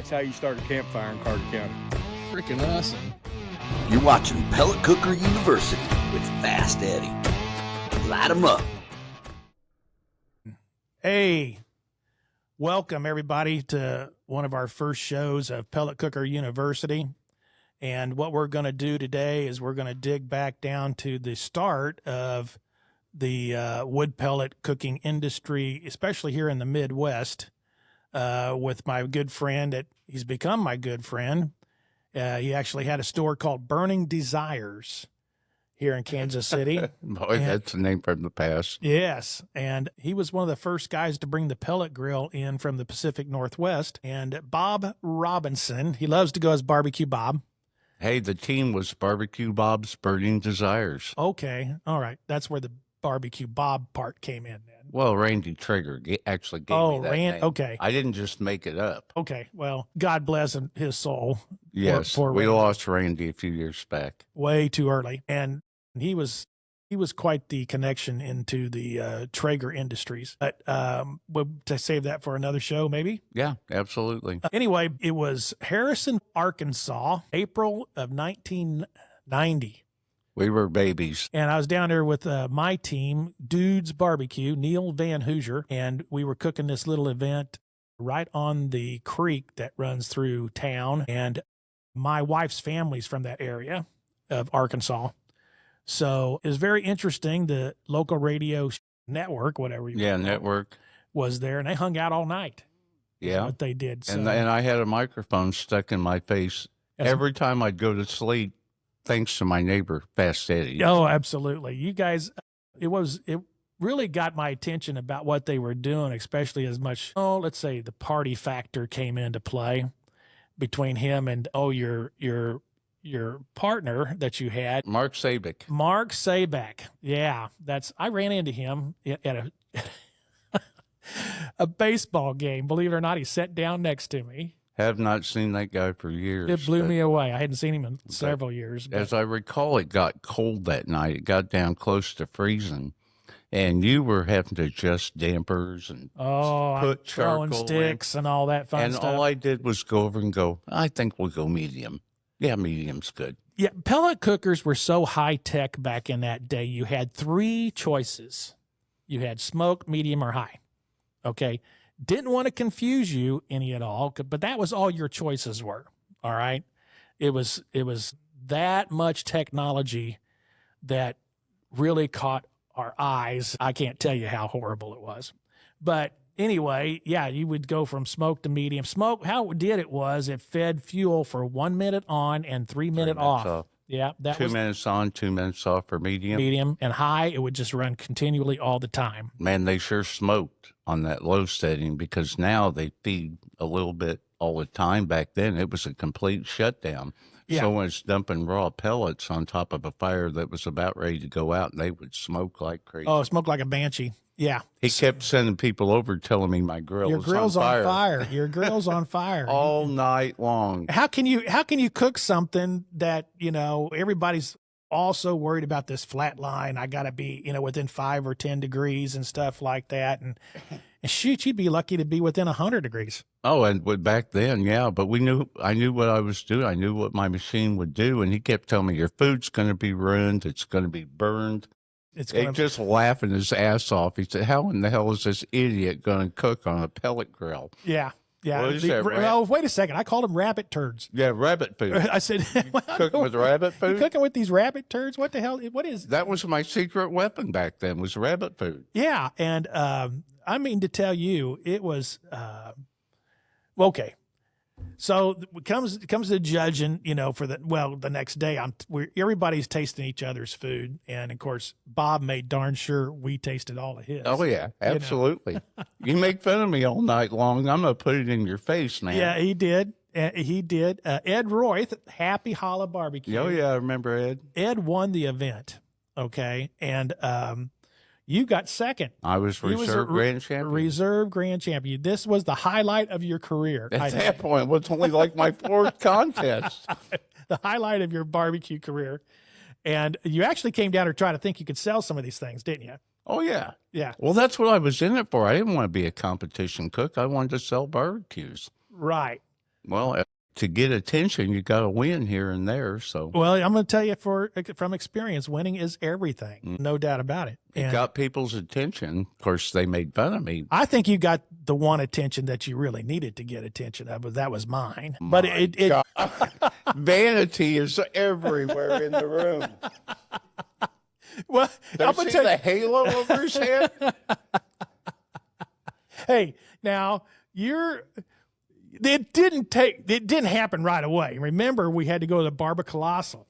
That's how you start a campfire in Carter County. Freaking awesome. You're watching Pellet Cooker University with Fast Eddie. Light 'em up. Hey, welcome everybody to one of our first shows of Pellet Cooker University. And what we're going to do today is we're going to dig back down to the start of the wood pellet cooking industry, especially here in the Midwest, with my good friend. He's become my good friend. He actually had a store called Burning Desires here in Kansas City. Boy, that's a name from the past. Yes. And he was one of the first guys to bring the pellet grill in from the Pacific Northwest. And Bob Robinson, he loves to go as Barbecue Bob. Hey, the team was Barbecue Bob's Burning Desires. Okay. All right. That's where the Barbecue Bob part came in then. Well, Randy Traeger actually gave me that name. Okay. I didn't just make it up. Okay. Well, God bless his soul. Yes, for we Randy. lost Randy a few years back. Way too early. And he was quite the connection into the Traeger Industries. But we'll to save that for another show, maybe. Yeah, absolutely. Anyway, it was Harrison, Arkansas, April of 1990. We were babies. And I was down there with my team, Dudes Barbecue, Neil Van Hoosier, and we were cooking this little event right on the creek that runs through town. And my wife's family's from that area of Arkansas. So it was very interesting. The local radio network, whatever you want to call it, Network. was there, and they hung out all night. Yeah. What they did. So, And I had a microphone stuck in my face every time I'd go to sleep, thanks to my neighbor, Fast Eddie. Oh, absolutely. You guys, it really got my attention about what they were doing, especially as much, let's say the party factor came into play between him and, your partner that you had. Mark Sabick. Mark Saback. Yeah, I ran into him at a baseball game. Believe it or not, he sat down next to me. Have not seen that guy for years. It blew me away. I hadn't seen him in several years. But as I recall, it got cold that night. It got down close to freezing. And you were having to adjust dampers and put throwing charcoal sticks and all that fun stuff. And all I did was go over and go, I think we'll go medium. Yeah, medium's good. Yeah, pellet cookers were so high-tech back in that day. You had three choices. You had smoke, medium, or high. Okay? Didn't want to confuse you any at all, but that was all your choices were, all right? It was that much technology that really caught our eyes. I can't tell you how horrible it was. But anyway, yeah, you would go from smoke to medium. Smoke, how it did it was it fed fuel for 1 minute on and 3 minute off. Yeah, that 2 minutes on, 2 minutes off for medium. Medium and high, it would just run continually all the time. Man, they sure smoked on that low setting because now they feed a little bit all the time. Back then, it was a complete shutdown. Yeah. So when it's dumping raw pellets on top of a fire that was about ready to go out, and they would smoke like crazy. Oh, smoke like a banshee. Yeah. He kept sending people over telling me my grill Your was grill's on fire. Your grill's on fire. All night long. How can you cook something that, everybody's also worried about this flat line? I got to be, within 5 or 10 degrees and stuff like that. And shoot, you'd be lucky to be within 100 degrees. Oh, and back then, yeah, but I knew what I was doing. I knew what my machine would do. And he kept telling me, your food's going to be ruined. It's going to be burned. He just laughing his ass off. He said, how in the hell is this idiot going to cook on a pellet grill? Yeah. Yeah. What is that, well, wait a second. I called them rabbit turds. Yeah, rabbit food. I said, cooking with rabbit food? You cooking with these rabbit turds? What the hell? What is that? Was my secret weapon back then, was rabbit food. Yeah. And I mean to tell you, it was okay. So it comes to judging, for the next day, everybody's tasting each other's food. And of course, Bob made darn sure we tasted all of his. Oh yeah, absolutely. You make fun of me all night long. I'm going to put it in your face, man. Yeah, he did. He did. Ed Royth, Happy Hollow Barbecue. Oh yeah, I remember Ed. Ed won the event. Okay. And, you got second. I was reserve grand champion. Reserve grand champion. This was the highlight of your career. At that point, it was only like my fourth contest. The highlight of your barbecue career. And you actually came down to try to think you could sell some of these things, didn't you? Oh, yeah. Yeah. Well, that's what I was in it for. I didn't want to be a competition cook. I wanted to sell barbecues. Right. Well, to get attention, you got to win here and there. So, Well, I'm going to tell you from experience, winning is everything. No doubt about it. it got people's attention. Of course, they made fun of me. I think you got the one attention that you really needed to get attention of, but that was mine. My But it vanity is everywhere in the room. well, I'm See gonna tell the halo over his head? Hey, now it didn't happen right away. Remember, we had to go to the Barber Colossal.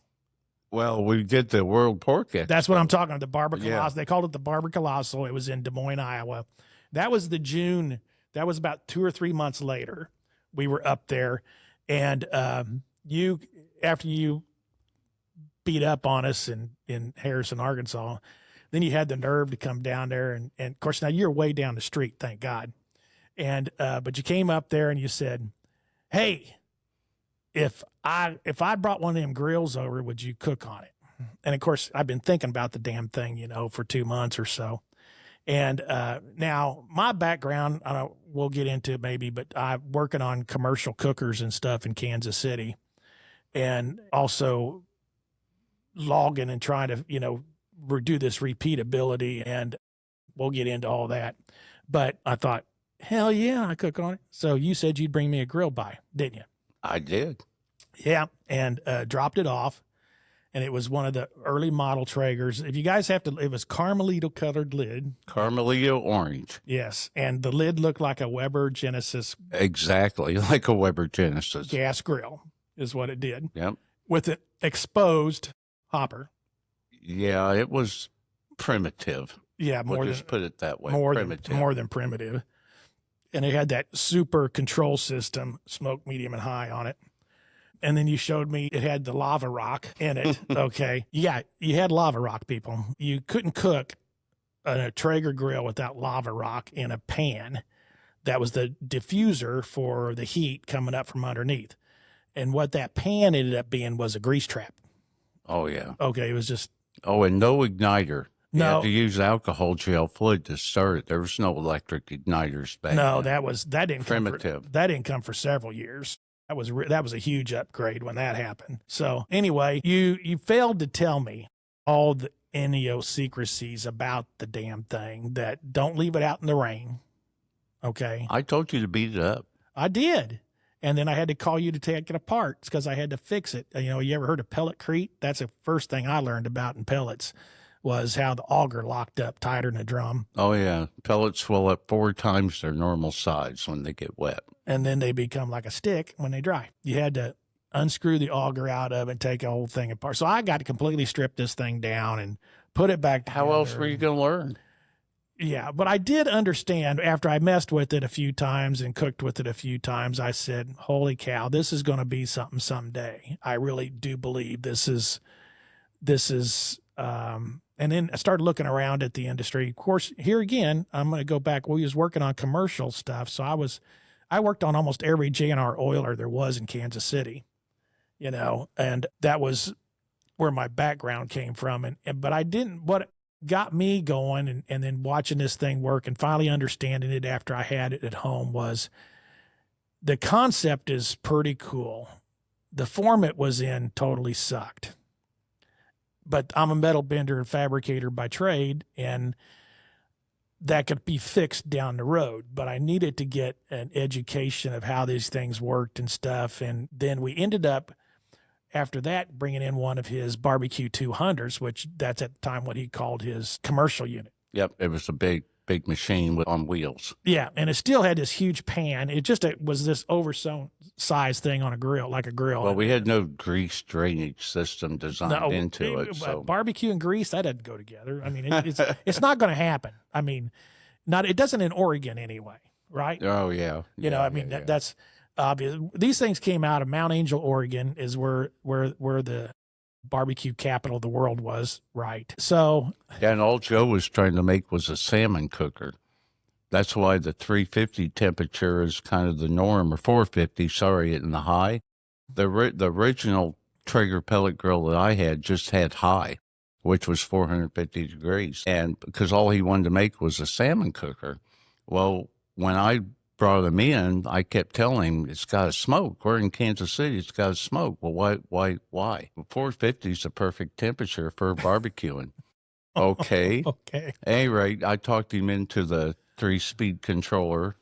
Well, we did the World Pork Expo. That's what I'm talking about, the Barber Colossal. Yeah. They called it the Barber Colossal. It was in Des Moines, Iowa. That was the June. That was about 2 or 3 months later. We were up there, and after you beat up on us in Harrison, Arkansas, then you had the nerve to come down there, and of course now you're way down the street, thank God. And but you came up there and you said, "Hey, if I brought one of them grills over, would you cook on it?" And of course, I've been thinking about the damn thing, for 2 months or so. And now my background, we'll get into it maybe, but I'm working on commercial cookers and stuff in Kansas City, and also logging and trying to, do this repeatability, and we'll get into all that. But I thought, hell yeah, I cook on it. So you said you'd bring me a grill by, didn't you? I did. Yeah, and dropped it off, and it was one of the early model Traegers. If you guys it was Carmelito colored lid. Carmelito orange. Yes, and the lid looked like a Weber Genesis. Exactly, like a Weber Genesis. Gas grill is what it did. Yep. With an exposed hopper. Yeah, it was primitive. Yeah, We'll just put it that way. More primitive. than primitive. And it had that super control system, smoke, medium, and high on it. And then you showed me it had the lava rock in it. Okay. Yeah, you had lava rock, people. You couldn't cook a Traeger grill without lava rock in a pan. That was the diffuser for the heat coming up from underneath. And what that pan ended up being was a grease trap. Oh, yeah. Okay, it was just... Oh, and no igniter. You No. had to use alcohol gel fluid to start it. There was no electric igniters back No, then. that didn't primitive. That didn't come for several years. That was a huge upgrade when that happened. So anyway, you failed to tell me all the idiosyncrasies about the damn thing. That don't leave it out in the rain. Okay, I told you to beat it up. I did, and then I had to call you to take it apart because I had to fix it. You ever heard of pelletcrete? That's the first thing I learned about in pellets. Was how the auger locked up tighter than a drum. Oh, yeah. Pellets swell up 4 times their normal size when they get wet. And then they become like a stick when they dry. You had to unscrew the auger out of it, take the whole thing apart. So I got to completely strip this thing down and put it back together. How else were you going to learn? Yeah, but I did understand after I messed with it a few times and cooked with it a few times, I said, holy cow, this is going to be something someday. I really do believe this is, and then I started looking around at the industry. Of course, here again, I'm going to go back. We was working on commercial stuff. So I worked on almost every JNR oiler there was in Kansas City, and that was where my background came from. But what got me going and then watching this thing work and finally understanding it after I had it at home was the concept is pretty cool. The form it was in totally sucked. But I'm a metal bender and fabricator by trade, and that could be fixed down the road. But I needed to get an education of how these things worked and stuff. And then we ended up, after that, bringing in one of his barbecue 200s, which that's at the time what he called his commercial unit. Yep, it was a big machine on wheels. Yeah, and it still had this huge pan. It was this oversized thing on a grill, like a grill. Well, we had no grease drainage system designed into it. So barbecue and grease, that doesn't go together. I mean, it's not going to happen. I mean, it doesn't in Oregon anyway, right? Oh, yeah. That's obvious. These things came out of Mount Angel, Oregon, is where the barbecue capital of the world was, right? So yeah, and all Joe was trying to make was a salmon cooker. That's why the 350 temperature is kind of the norm, or 450, sorry, in the high. The original Traeger pellet grill that I had just had high, which was 450 degrees. And because all he wanted to make was a salmon cooker. Well, when I brought him in, I kept telling him, it's got to smoke. We're in Kansas City. It's got to smoke. Well, why? 450 is the perfect temperature for barbecuing. Okay. Okay. At any rate, I talked him into the 3-speed controller.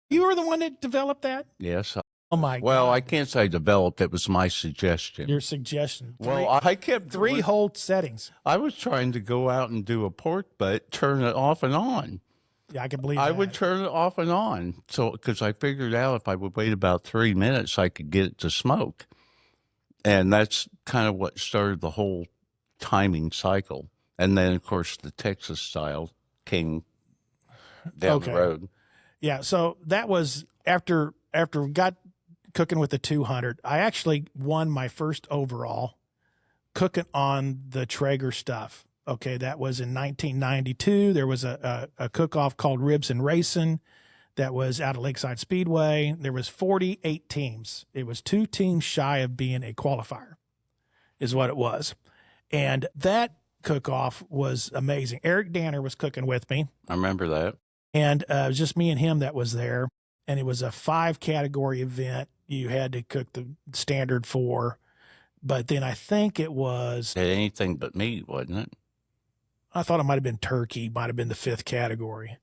You were the one that developed that? Yes. Oh, my God. Well, I can't say developed. It was my suggestion. Your suggestion. Well, I kept 3 whole settings. I was trying to go out and do a pork butt, turn it off and on. Yeah, I can believe I that. would turn it off and on. So, because I figured out if I would wait about 3 minutes, I could get it to smoke. And that's kind of what started the whole timing cycle. And then, of course, the Texas style came down the road. Yeah, so that was after we got cooking with the 200. I actually won my first overall cooking on the Traeger stuff. Okay, that was in 1992. There was a cook-off called Ribs and Racing that was out of Lakeside Speedway. There was 48 teams. It was 2 teams shy of being a qualifier is what it was. And that cook-off was amazing. Eric Danner was cooking with me. I remember that. And it was just me and him that was there. And it was a 5-category event. You had to cook the standard 4. But then I think it was... anything but meat, wasn't it? I thought it might have been turkey, might have been the 5th category.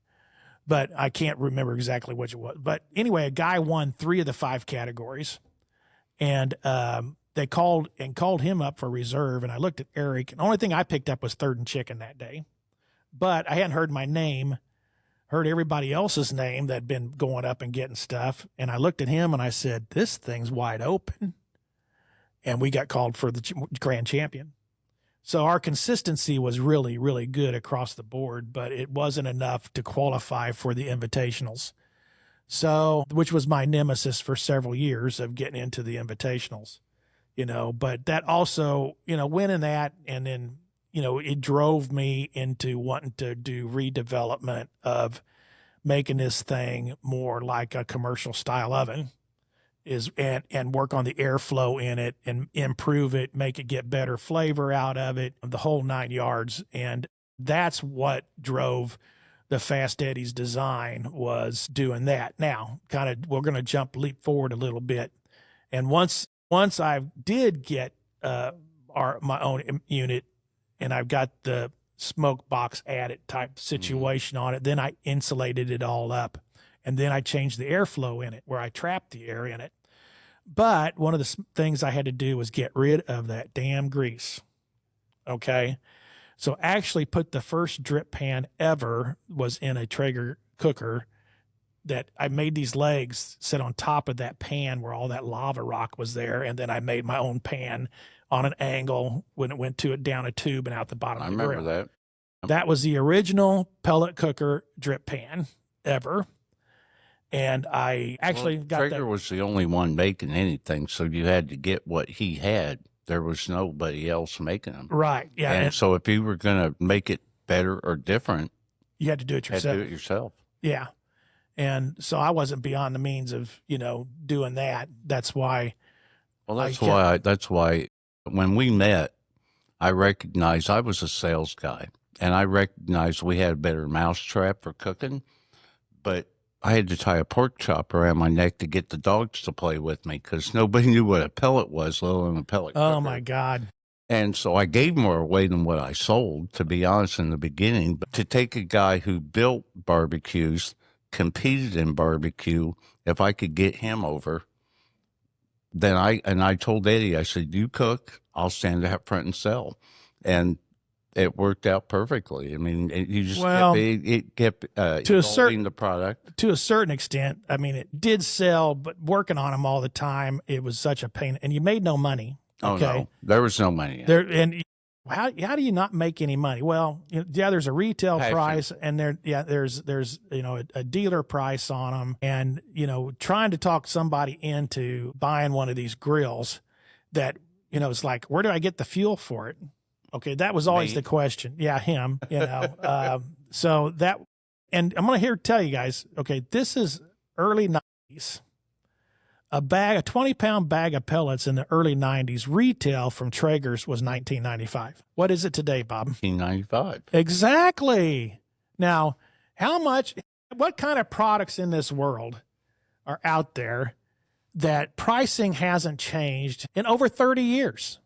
But I can't remember exactly which it was. But anyway, a guy won 3 of the 5 categories. And they called him up for reserve. And I looked at Eric. And the only thing I picked up was 3rd and chicken that day. But I hadn't heard my name. Heard everybody else's name that had been going up and getting stuff. And I looked at him and I said, this thing's wide open. And we got called for the grand champion. So our consistency was really, really good across the board, but it wasn't enough to qualify for the invitationals. So, which was my nemesis for several years of getting into the invitationals, but that also, winning that, and then, it drove me into wanting to do redevelopment of making this thing more like a commercial style oven and work on the airflow in it and improve it, make it get better flavor out of it, the whole 9 yards. And that's what drove the Fast Eddie's design, was doing that. Now, we're going to leap forward a little bit. And once I did get my own unit, and I've got the smoke box added type situation on it, then I insulated it all up. And then I changed the airflow in it, where I trapped the air in it. But one of the things I had to do was get rid of that damn grease. Okay. So actually put the first drip pan ever was in a Traeger cooker that I made these legs sit on top of that pan where all that lava rock was there. And then I made my own pan on an angle when it went down a tube and out the bottom of the grill. I remember that. That was the original pellet cooker drip pan ever. And I actually got that. Traeger was the only one making anything, so you had to get what he had. There was nobody else making them. Right, yeah. And so if you were going to make it better or different, you had to do it yourself. You had to do it yourself. Yeah. And so I wasn't beyond the means of, doing that. That's why. Well, that's why when we met, I recognized I was a sales guy, and I recognized we had a better mousetrap for cooking, but I had to tie a pork chop around my neck to get the dogs to play with me because nobody knew what a pellet was, let alone a pellet cooker. Oh, my God. And so I gave more away than what I sold, to be honest, in the beginning. But to take a guy who built barbecues, competed in barbecue, if I could get him over, then I told Eddie, I said, you cook, I'll stand out front and sell. And it worked out perfectly. I mean, you just kept evolving the product. To a certain extent. I mean, it did sell, but working on them all the time, it was such a pain. And you made no money. Okay? Oh, no. There was no money. And how do you not make any money? Well, there's a retail price, and there's a dealer price on them. And, trying to talk somebody into buying one of these grills that, it's like, where do I get the fuel for it? Okay, that was always the question. Yeah, him, so that, and I'm going to tell you guys, okay, this is early 90s. A 20-pound bag of pellets in the early 90s, retail from Traeger's was $19.95. What is it today, Bob? $19.95. Exactly. Now, what kind of products in this world are out there that pricing hasn't changed in over 30 years.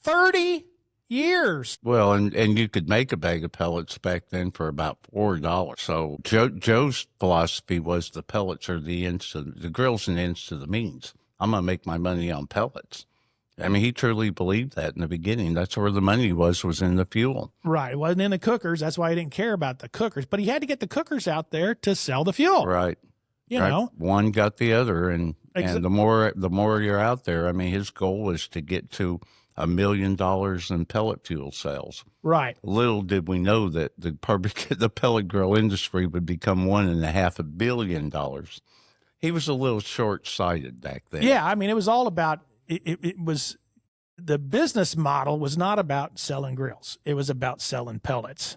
30 years. Well, and you could make a bag of pellets back then for about $4. So Joe's philosophy was the pellets are the grills and ends to the means. I'm going to make my money on pellets. I mean, he truly believed that in the beginning. That's where the money was in the fuel. Right. It wasn't in the cookers. That's why he didn't care about the cookers. But he had to get the cookers out there to sell the fuel. Right. You know, one got the other, and the more you're out there. I mean, his goal was to get to $1 million in pellet fuel sales. Right. Little did we know that the pellet grill industry would become $1.5 billion. He was a little short-sighted back then. Yeah, I mean, it was all about it was the business model was not about selling grills. It was about selling pellets,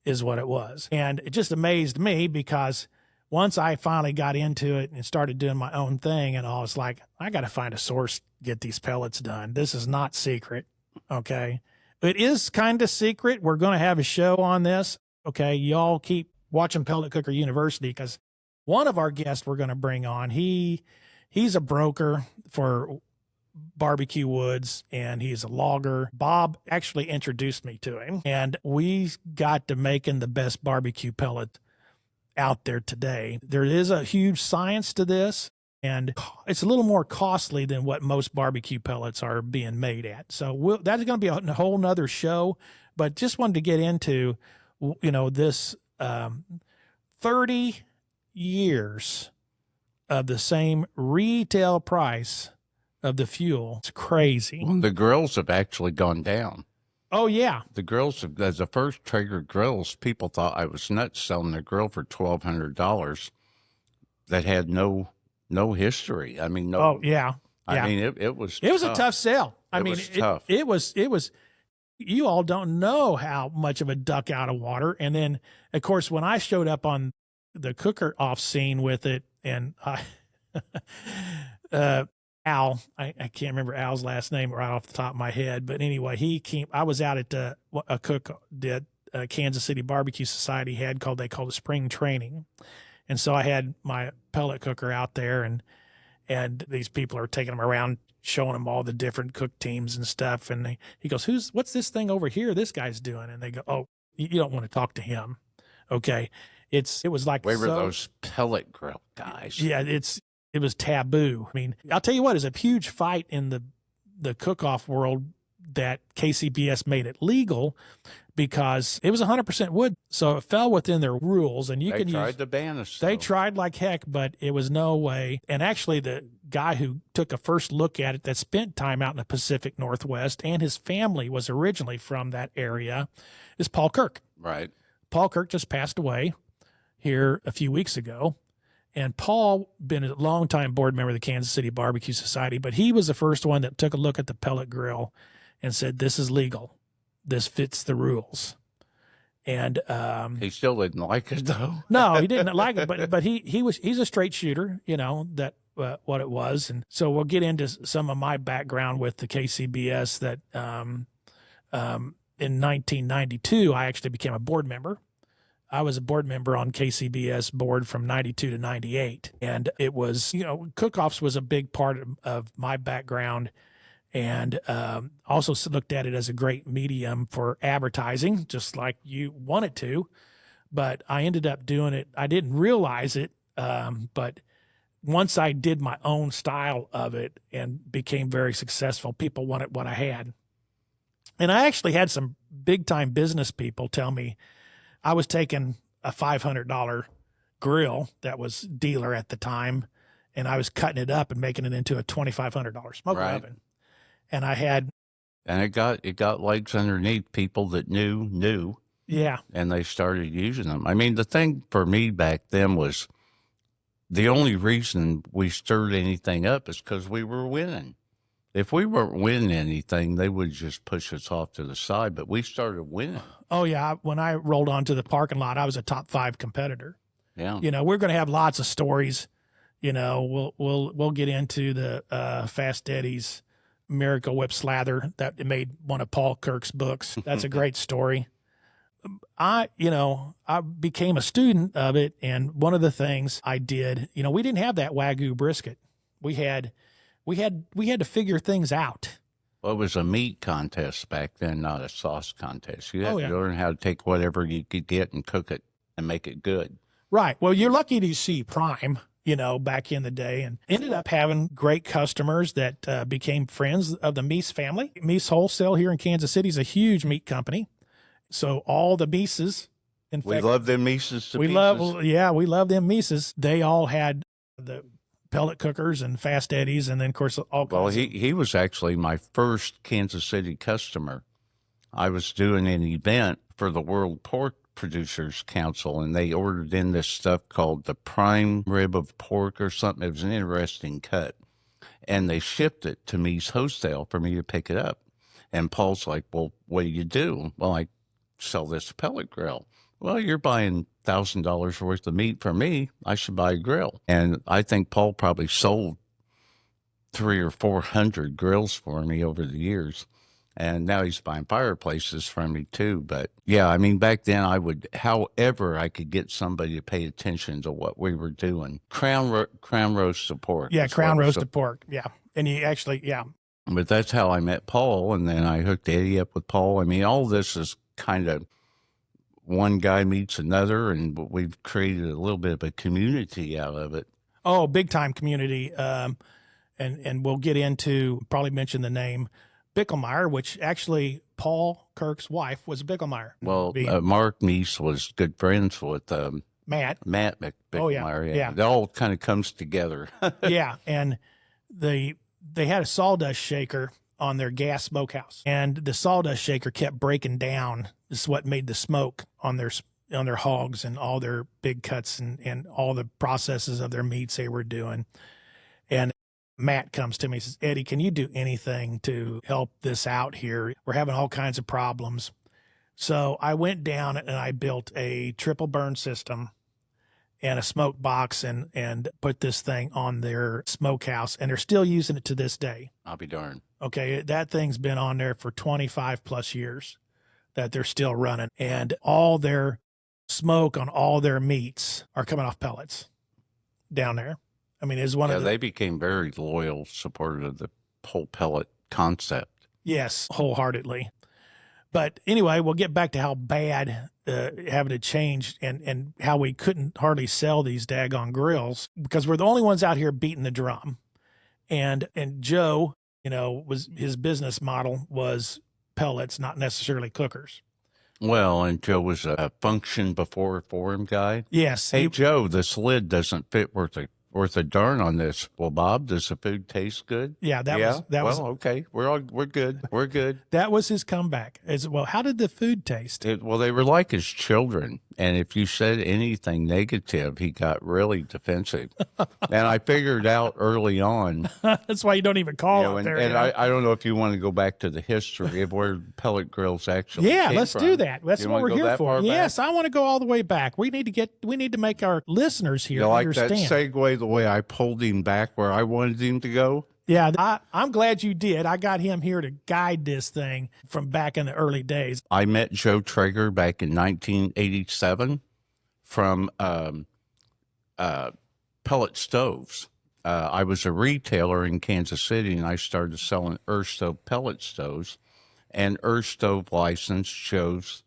is what it was, and it just amazed me because once I finally got into it and started doing my own thing, and I was like, I got to find a source to get these pellets done. This is not secret, okay? It is kind of secret. We're going to have a show on this, okay? Y'all keep watching Pellet Cooker University because one of our guests we're going to bring on, he's a broker for barbecue woods and he's a logger. Bob actually introduced me to him, and we got to making the best barbecue pellet out there today. There is a huge science to this, and it's a little more costly than what most barbecue pellets are being made at. So that's going to be a whole nother show, but just wanted to get into, this 30 years of the same retail price of the fuel. It's crazy. Well, the grills have actually gone down. Oh, yeah. The grills, as the first Traeger grills, people thought I was nuts selling the grill for $1,200 that had no history. I mean, no. Oh, yeah. I mean, it was tough. It was a tough sale. It was tough. It was, you all don't know how much of a duck out of water. And then, of course, when I showed up on the cooker off scene with it, and Al, I can't remember Al's last name right off the top of my head, but anyway, I was out at a cook did Kansas City Barbecue Society they called it spring training. And so I had my pellet cooker out there, and these people are taking them around, showing them all the different cook teams and stuff. And he goes, what's this thing over here this guy's doing? And they go, oh, you don't want to talk to him. Okay. It was like, where were those pellet grill guys? Yeah, it was taboo. I mean, I'll tell you what, it's a huge fight in the cook-off world that KCBS made it legal because it was 100% wood. So it fell within their rules, and they tried to ban us. They tried like heck, but it was no way. And actually the guy who took a first look at it that spent time out in the Pacific Northwest, and his family was originally from that area, is Paul Kirk. Right. Paul Kirk just passed away here a few weeks ago. And Paul been a longtime board member of the Kansas City Barbecue Society, but he was the first one that took a look at the pellet grill and said, this is legal. This fits the rules. And he still didn't like it though. No, he didn't like it, but he's a straight shooter, that what it was. And so we'll get into some of my background with the KCBS that in 1992 I actually became a board member. I was a board member on KCBS board from 92 to 98. And it was, cook-offs was a big part of my background, and also looked at it as a great medium for advertising, just like you wanted to. But I ended up doing it. I didn't realize it. But once I did my own style of it and became very successful, people wanted what I had. And I actually had some big-time business people tell me, I was taking a $500 grill that was dealer at the time, and I was cutting it up and making it into a $2,500 smoker oven. And it got legs underneath. People that knew. Yeah. And they started using them. I mean, the thing for me back then was the only reason we stirred anything up is because we were winning. If we weren't winning anything, they would just push us off to the side, but we started winning. Oh, yeah. When I rolled onto the parking lot, I was a top 5 competitor. Yeah. We're going to have lots of stories. We'll get into the Fast Eddie's Miracle Whip Slather that made one of Paul Kirk's books. That's a great story. I became a student of it. And one of the things I did, we didn't have that Wagyu brisket. We had to figure things out. Well, it was a meat contest back then, not a sauce contest. You had yeah. to learn how to take whatever you could get and cook it and make it good. Right. Well, you're lucky to see Prime, back in the day, and ended up having great customers that became friends of the Meese family. Meese Wholesale here in Kansas City is a huge meat company. So all the Meeses, in We fact, love them Mises. we love them Meeses. They all had the pellet cookers and Fast Eddies, and then of course all kinds. Well, he was actually my first Kansas City customer. I was doing an event for the World Pork Producers Council, and they ordered in this stuff called the prime rib of pork or something. It was an interesting cut, and they shipped it to me's wholesale for me to pick it up. And Paul's like, "Well, what do you do?" Well, I sell this pellet grill. Well, you're buying $1,000 worth of meat from me. I should buy a grill. And I think Paul probably sold 300 or 400 grills for me over the years. And now he's buying fireplaces from me too. But yeah, I mean, back then however I could get somebody to pay attention to what we were doing. Crown roast of pork. Yeah, crown roasted pork. Yeah. And you actually, yeah. But that's how I met Paul. And then I hooked Eddie up with Paul. I mean, all this is kind of one guy meets another, and we've created a little bit of a community out of it. Oh, big time community. And we'll get into, probably mention the name Bicklemeyer, which actually Paul Kirk's wife was Bicklemeyer. Well, Mark Meese was good friends with Matt Bicklemeyer. Oh, yeah. It all kind of comes together. Yeah, and they had a sawdust shaker on their gas smokehouse, and the sawdust shaker kept breaking down. This is what made the smoke on their hogs and all their big cuts and all the processes of their meats they were doing. And Matt comes to me and says, "Eddie, can you do anything to help this out here? We're having all kinds of problems." So I went down and I built a triple burn system and a smoke box and put this thing on their smokehouse, and they're still using it to this day. I'll be darned. Okay, that thing's been on there for 25 plus years that they're still running, and all their smoke on all their meats are coming off pellets down there. I mean, it's one of they became very loyal supporters of the whole pellet concept. Yes, wholeheartedly. But anyway, we'll get back to how bad having to change and how we couldn't hardly sell these daggone grills because we're the only ones out here beating the drum. And Joe, was his business model was pellets, not necessarily cookers. Well, and Joe was a function before form guy. Yes. Hey, Joe, this lid doesn't fit worth a darn on this. Well, Bob, does the food taste good? Yeah, that was okay. We're good. We're good. That was his comeback. Well, how did the food taste? Well, they were like his children, and if you said anything negative, he got really defensive. And I figured out early on. That's why you don't even call out there. And I don't know if you want to go back to the history of where pellet grills actually. Yeah, came let's from. do that. That's what we're here for. Yes, back? I want to go all the way back. We need to make our listeners here understand. Like that segue, the way I pulled him back where I wanted him to go. Yeah, I'm glad you did. I got him here to guide this thing from back in the early days. I met Joe Traeger back in 1987 from pellet stoves. I was a retailer in Kansas City, and I started selling Earth Stove pellet stoves. And Earth Stove licensed Joe's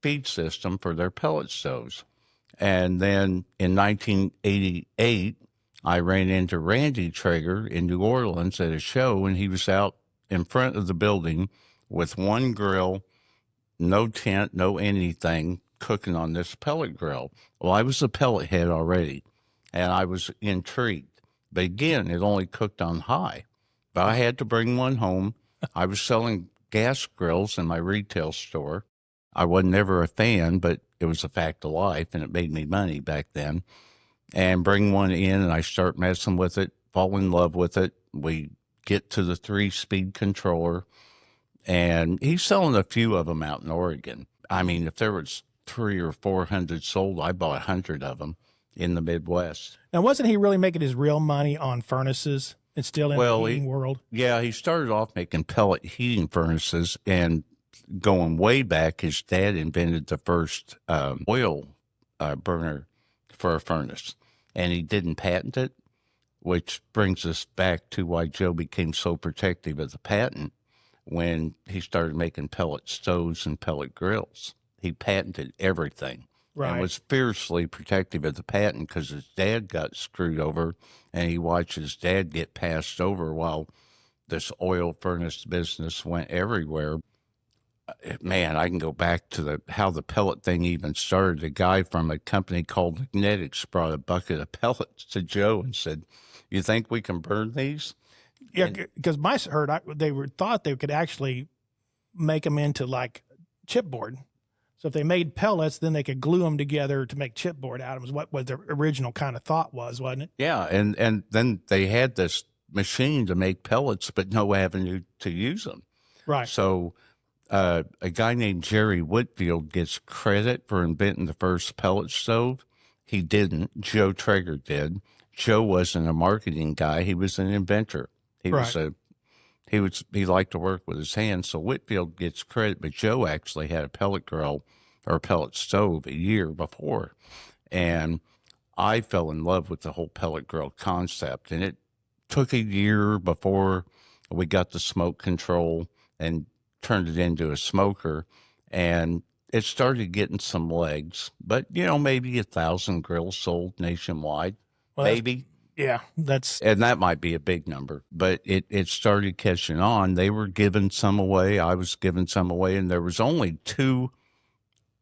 feed system for their pellet stoves. And then in 1988, I ran into Randy Traeger in New Orleans at a show, and he was out in front of the building with one grill, no tent, no anything, cooking on this pellet grill. Well, I was a pellet head already, and I was intrigued. But again, it only cooked on high. But I had to bring one home. I was selling gas grills in my retail store. I wasn't ever a fan, but it was a fact of life, and it made me money back then. And bring one in, and I start messing with it, fall in love with it. We get to the 3-speed controller, and he's selling a few of them out in Oregon. I mean, if there was 300 or 400 sold, I bought 100 of them in the Midwest. Now, wasn't he really making his real money on furnaces and still in the heating world? Yeah, he started off making pellet heating furnaces, and going way back, his dad invented the first oil burner for a furnace, and he didn't patent it, which brings us back to why Joe became so protective of the patent when he started making pellet stoves and pellet grills. He patented everything. Right. And was fiercely protective of the patent because his dad got screwed over, and he watched his dad get passed over while this oil furnace business went everywhere. Man, I can go back to how the pellet thing even started. A guy from a company called Magnetics brought a bucket of pellets to Joe and said, "You think we can burn these?" Yeah, because my heard thought they could actually make them into like chipboard. So if they made pellets, then they could glue them together to make chipboard out of them. Is what the original kind of thought was, wasn't it? Yeah, and then they had this machine to make pellets, but no avenue to use them. Right. So a guy named Jerry Whitfield gets credit for inventing the first pellet stove. He didn't. Joe Traeger did. Joe wasn't a marketing guy. He was an inventor. He liked to work with his hands. So Whitfield gets credit, but Joe actually had a pellet grill or pellet stove a year before. And I fell in love with the whole pellet grill concept. And it took a year before we got the smoke control and turned it into a smoker. And it started getting some legs, but maybe 1,000 grills sold nationwide, maybe. Yeah, and that might be a big number, but it started catching on. They were giving some away. I was giving some away, and there was only two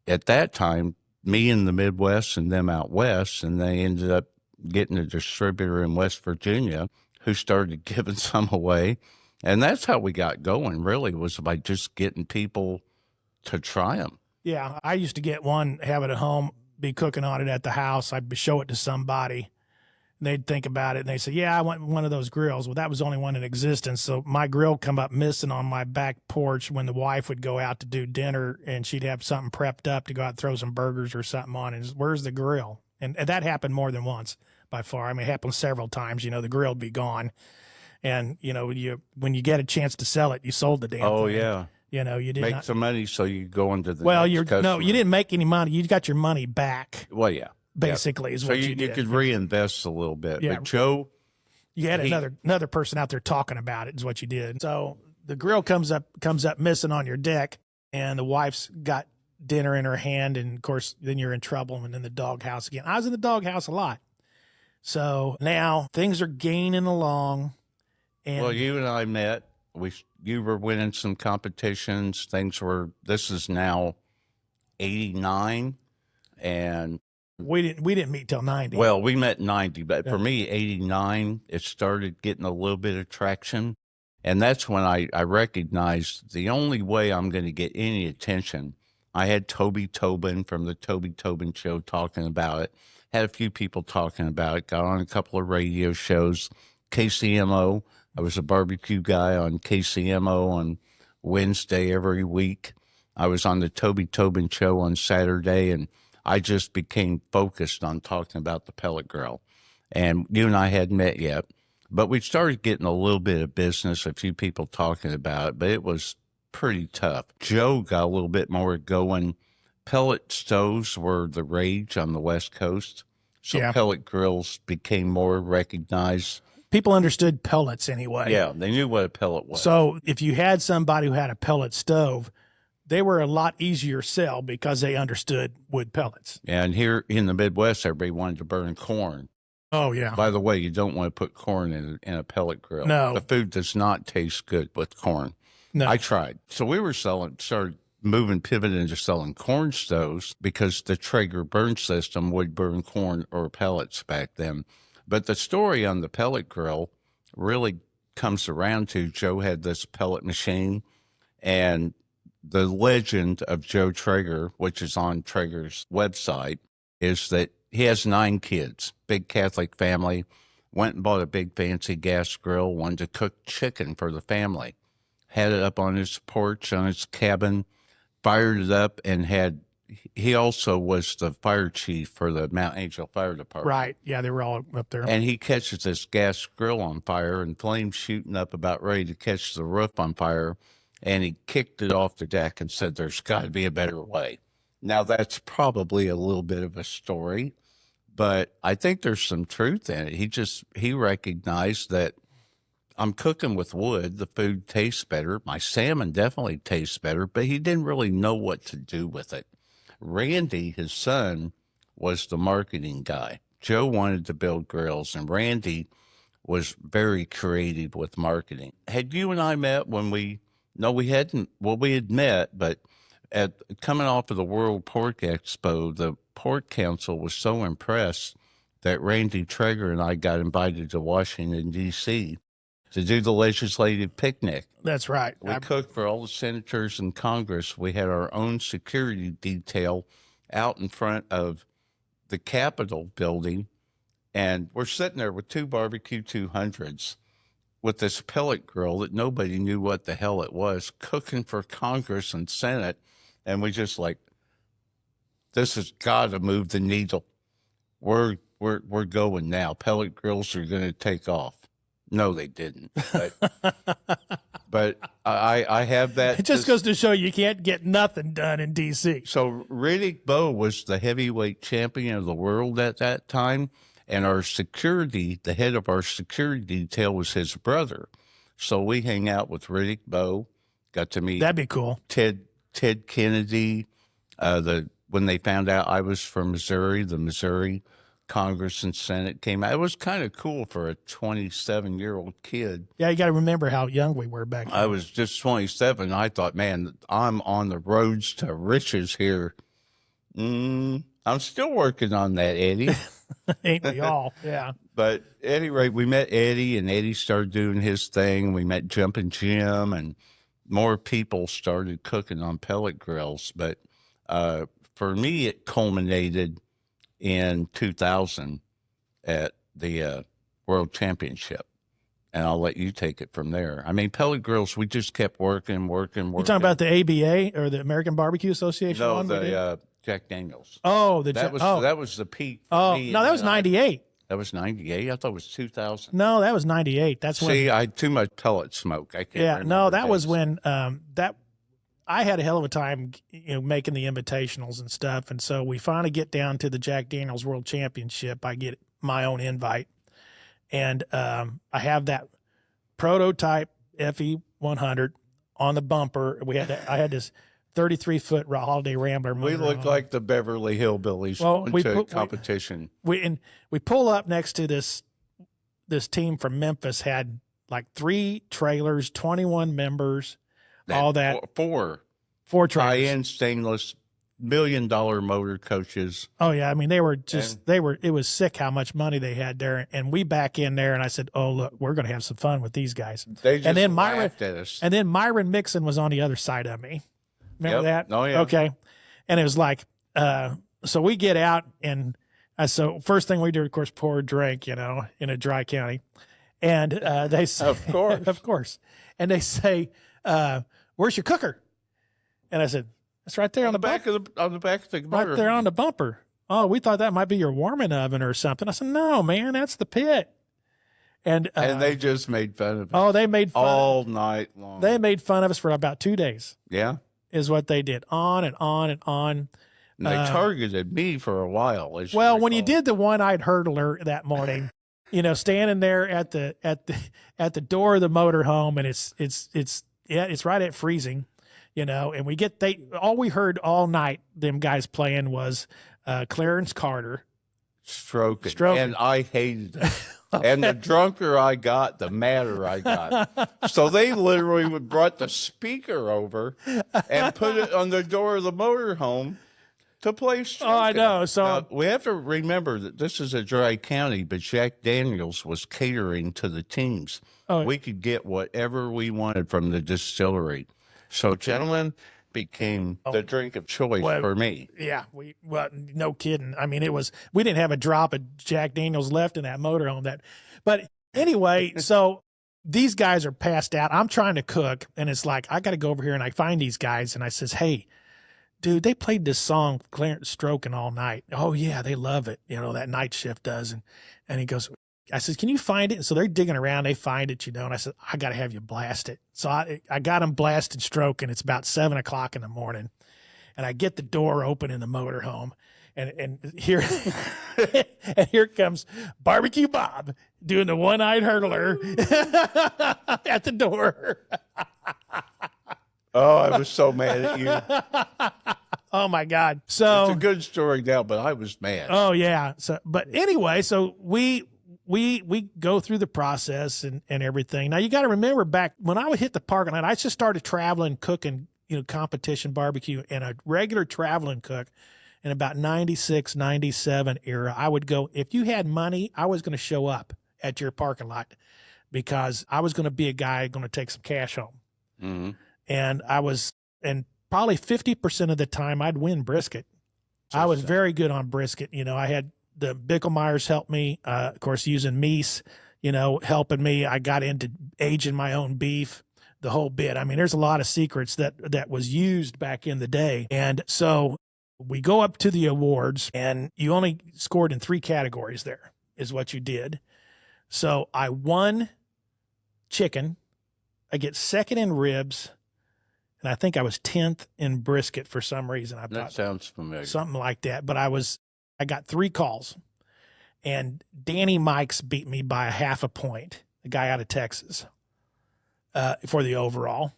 at that time, me in the Midwest and them out west, and they ended up getting a distributor in West Virginia who started giving some away. And that's how we got going, really, was by just getting people to try them. Yeah, I used to get one, have it at home, be cooking on it at the house. I'd show it to somebody. They'd think about it, and they say, "Yeah, I want one of those grills." Well, that was the only one in existence. So my grill come up missing on my back porch when the wife would go out to do dinner, and she'd have something prepped up to go out and throw some burgers or something on. And where's the grill? And that happened more than once by far. I mean, it happened several times. The grill would be gone. And, when you get a chance to sell it, you sold the damn thing. Oh, yeah. You did make not, some money so you go into the you didn't make any money. You got your money back. Well, yeah. Basically, is what you did. You could reinvest a little bit. Yeah. But Joe, you had another person out there talking about it is what you did. So the grill comes up missing on your deck, and the wife's got dinner in her hand, and of course then you're in trouble and in the doghouse again. I was in the doghouse a lot. So now things are gaining along. And well, you and I met. You were winning some competitions. This is now 89, and we didn't meet till 90. Well, we met 90, but for me, 89, it started getting a little bit of traction. And that's when I recognized the only way I'm going to get any attention. I had Toby Tobin from the Toby Tobin Show talking about it, had a few people talking about it, got on a couple of radio shows, KCMO. I was a barbecue guy on KCMO on Wednesday every week. I was on the Toby Tobin Show on Saturday, and I just became focused on talking about the pellet grill. And you and I hadn't met yet, but we started getting a little bit of business, a few people talking about it, but it was pretty tough. Joe got a little bit more going. Pellet stoves were the rage on the West Coast, so pellet grills became more recognized. People understood pellets anyway. Yeah, they knew what a pellet was. So if you had somebody who had a pellet stove, they were a lot easier to sell because they understood wood pellets. And here in the Midwest, everybody wanted to burn corn. Oh, yeah. By the way, you don't want to put corn in a pellet grill. No. The food does not taste good with corn. No. I tried. So we were started pivoting into selling corn stoves because the Traeger burn system would burn corn or pellets back then. But the story on the pellet grill really comes around to Joe had this pellet machine, and the legend of Joe Traeger, which is on Traeger's website, is that he has 9 kids, big Catholic family, went and bought a big fancy gas grill, wanted to cook chicken for the family, had it up on his porch, on his cabin, fired it up, and he also was the fire chief for the Mount Angel Fire Department. Right. Yeah, they were all up there. And he catches this gas grill on fire and flames shooting up about ready to catch the roof on fire. and he kicked it off the deck and said, "There's got to be a better way." Now, that's probably a little bit of a story, but I think there's some truth in it. He recognized that I'm cooking with wood. The food tastes better. My salmon definitely tastes better, but he didn't really know what to do with it. Randy, his son, was the marketing guy. Joe wanted to build grills, and Randy was very creative with marketing. Had you and I met when no, we hadn't. Well, we had met, but coming off of the World Pork Expo, the Pork Council was so impressed that Randy Traeger and I got invited to Washington, D.C. to do the legislative picnic. That's right. We cooked for all the senators in Congress. We had our own security detail out in front of the Capitol building, and we're sitting there with 2 barbecue 200s with this pellet grill that nobody knew what the hell it was, cooking for Congress and Senate. And we just like, this has got to move the needle. We're going now. Pellet grills are going to take off. No, they didn't. But I have that. It just goes to show you can't get nothing done in D.C. So Riddick Bowe was the heavyweight champion of the world at that time. And our security, the head of our security detail was his brother. So we hang out with Riddick Bowe, got to meet. That'd be cool. Ted Kennedy. When they found out I was from Missouri, the Missouri Congress and Senate came out. It was kind of cool for a 27-year-old kid. Yeah, you got to remember how young we were back then. I was just 27. I thought, man, I'm on the roads to riches here. I'm still working on that, Eddie. Ain't we all? Yeah. But at any rate, we met Eddie, and Eddie started doing his thing. We met Jumpin' Jim, and more people started cooking on pellet grills. But for me, it culminated in 2000 at the World Championship. And I'll let you take it from there. I mean, pellet grills, we just kept working. You talking about the ABA or the American Barbecue Association? No, the Jack Daniels. Oh, that was the peak. Oh, no, that was 98. That was 98. I thought it was 2000. No, that was 98. That's when. See, I had too much pellet smoke. I can't. Yeah, no, that days. was when I had a hell of a time, making the invitationals and stuff. And so we finally get down to the Jack Daniels World Championship. I get my own invite, and I have that prototype FE 100 on the bumper. I had this 33-foot Holiday Rambler. We look like the Beverly Hillbillies. Well, competition. We pull up next to this team from Memphis, had like 3 trailers, 21 members, all that. 4 trailers. High-end stainless, $1 million motor coaches. Oh yeah, I mean it was sick how much money they had there. And we back in there, and I said, "Oh look, we're going to have some fun with these guys." They just laughed at us. And then Myron Mixon was on the other side of me. Remember that? Oh, yeah. Okay. And it was like, so we get out, and so first thing we do, of course, pour a drink, in a dry county. And they say, of course. Of course. And they say, where's your cooker? And I said, it's right there on the back of the motor. Right there on the bumper. Oh, we thought that might be your warming oven or something. I said, no, man, that's the pit. And they just made fun of us. Oh, they made fun all night long. They made fun of us for about 2 days. Yeah. Is what they did, on and on and on. And they targeted me for a while. When you did the one-eyed hurdler that morning, standing there at the door of the motorhome, and it's right at freezing, and all we heard all night, them guys playing was Clarence Carter stroking. And I hated it. And the drunker I got, the madder I got. So they literally brought the speaker over and put it on the door of the motorhome to play stroking. Oh, I know. So now, we have to remember that this is a dry county, but Jack Daniels was catering to the teams. Oh, we could get whatever we wanted from the distillery. So, gentlemen, became the drink of choice for me. Yeah, no kidding. I mean, we didn't have a drop of Jack Daniels left in that motorhome. But anyway, so these guys are passed out. I'm trying to cook, and it's like I got to go over here, and I find these guys, and I says, "Hey, dude, they played this song Clarence stroking all night. Oh yeah, they love it. That night shift does." And he goes, I said, can you find it? And so they're digging around. They find it, and I said, I got to have you blast it. So I got them blasted stroking. It's about 7 o'clock in the morning. And I get the door open in the motorhome. And here, and here comes Barbecue Bob doing the one-eyed hurdler at the door. Oh, I was so mad at you. Oh my God. So it's a good story now, but I was mad. Oh yeah. So, but anyway, so we go through the process and everything. Now you got to remember back when I would hit the parking lot, I just started traveling, cooking, competition barbecue, and a regular traveling cook in about 96, 97 era. I would go, if you had money, I was going to show up at your parking lot because I was going to be a guy going to take some cash home. Mm-hmm. And probably 50% of the time I'd win brisket. I was very good on brisket. I had the Bickelmeyers help me, of course, using Meese, helping me. I got into aging my own beef, the whole bit. I mean, there's a lot of secrets that was used back in the day. And so we go up to the awards, and you only scored in 3 categories there is what you did. So I won chicken. I get second in ribs. And I think I was 10th in brisket for some reason. That sounds familiar. Something like that. But I got 3 calls. And Danny Mikes beat me by a half a point, the guy out of Texas, for the overall.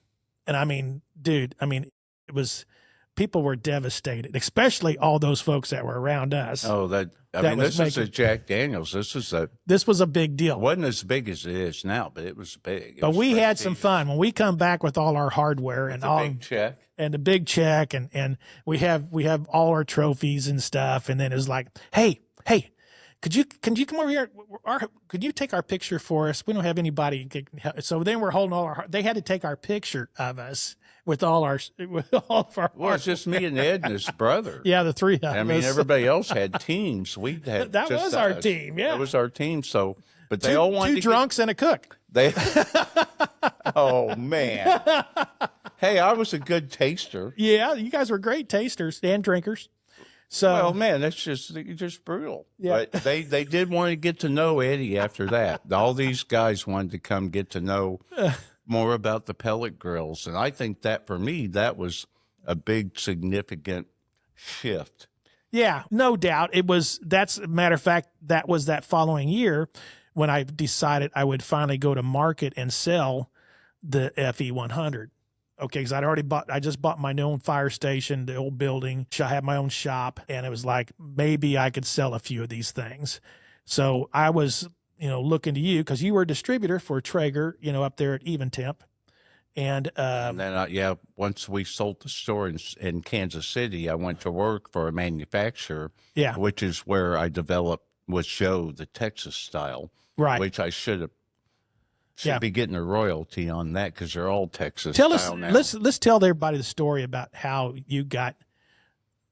And I mean, dude, it was, people were devastated, especially all those folks that were around us. Oh, this is a Jack Daniels. This was a big deal. Wasn't as big as it is now, but it was big. But we had some fun when we come back with all our hardware and all big check. And the big check, and we have all our trophies and stuff. And then it was like, hey, could you come over here? Could you take our picture for us? We don't have anybody. So then we're holding they had to take our picture of us with all of our. Well, it's just me and Ed and his brother. Yeah, the 3 of us. I mean, everybody else had teams. We had that was our team. Yeah, that was our team. So, but they all wanted 2 drunks and a cook. Oh man. Hey, I was a good taster. Yeah, you guys were great tasters and drinkers. So, well, man, that's just brutal. Yeah. But they did want to get to know Eddie after that. All these guys wanted to come get to know more about the pellet grills. And I think that for me, that was a big, significant shift. Yeah, no doubt. That's a matter of fact, that was that following year when I decided I would finally go to market and sell the FE100. Okay, because I just bought my own fire station, the old building. I had my own shop, and it was like, maybe I could sell a few of these things. So I was, looking to you because you were a distributor for Traeger, up there at Even Temp. And then, once we sold the store in Kansas City, I went to work for a manufacturer, which is where I developed with Joe the Texas style, right? Which I should be getting a royalty on that because they're all Texas style now. Let's tell everybody the story about how you got.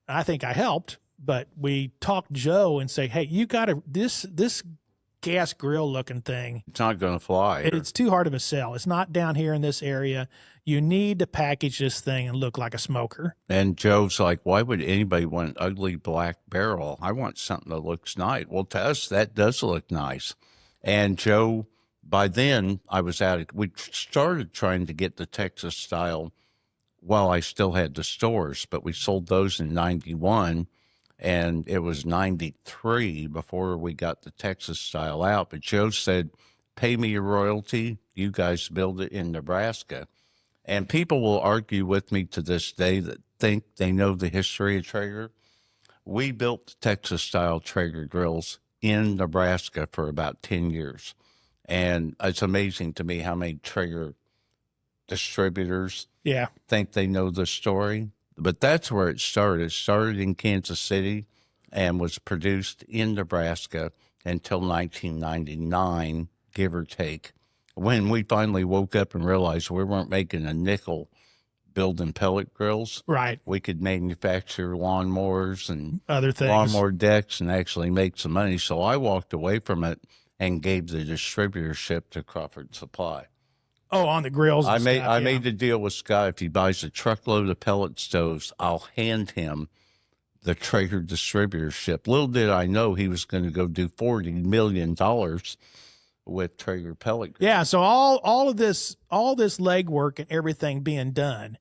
I think I helped, but we talked Joe and say, hey, you got this gas grill looking thing. It's not going to fly. It's too hard of a sell. It's not down here in this area. You need to package this thing and look like a smoker. And Joe's like, why would anybody want an ugly black barrel? I want something that looks nice. Well, to us, that does look nice. And Joe, by then, we started trying to get the Texas style while I still had the stores, but we sold those in 91. And it was 93 before we got the Texas style out. But Joe said, pay me a royalty. You guys build it in Nebraska. And people will argue with me to this day that think they know the history of Traeger. We built Texas style Traeger grills in Nebraska for about 10 years. And it's amazing to me how many Traeger distributors think they know the story. But that's where it started. It started in Kansas City and was produced in Nebraska until 1999, give or take, when we finally woke up and realized we weren't making a nickel building pellet grills. Right. We could manufacture lawnmowers and other things, lawnmower decks, and actually make some money. So I walked away from it and gave the distributorship to Crawford Supply. Oh, on the grills. I made the deal with Scott. If he buys a truckload of pellet stoves, I'll hand him the Traeger distributorship. Little did I know he was going to go do $40 million with Traeger pellet grills. Yeah. So all this legwork and everything being done,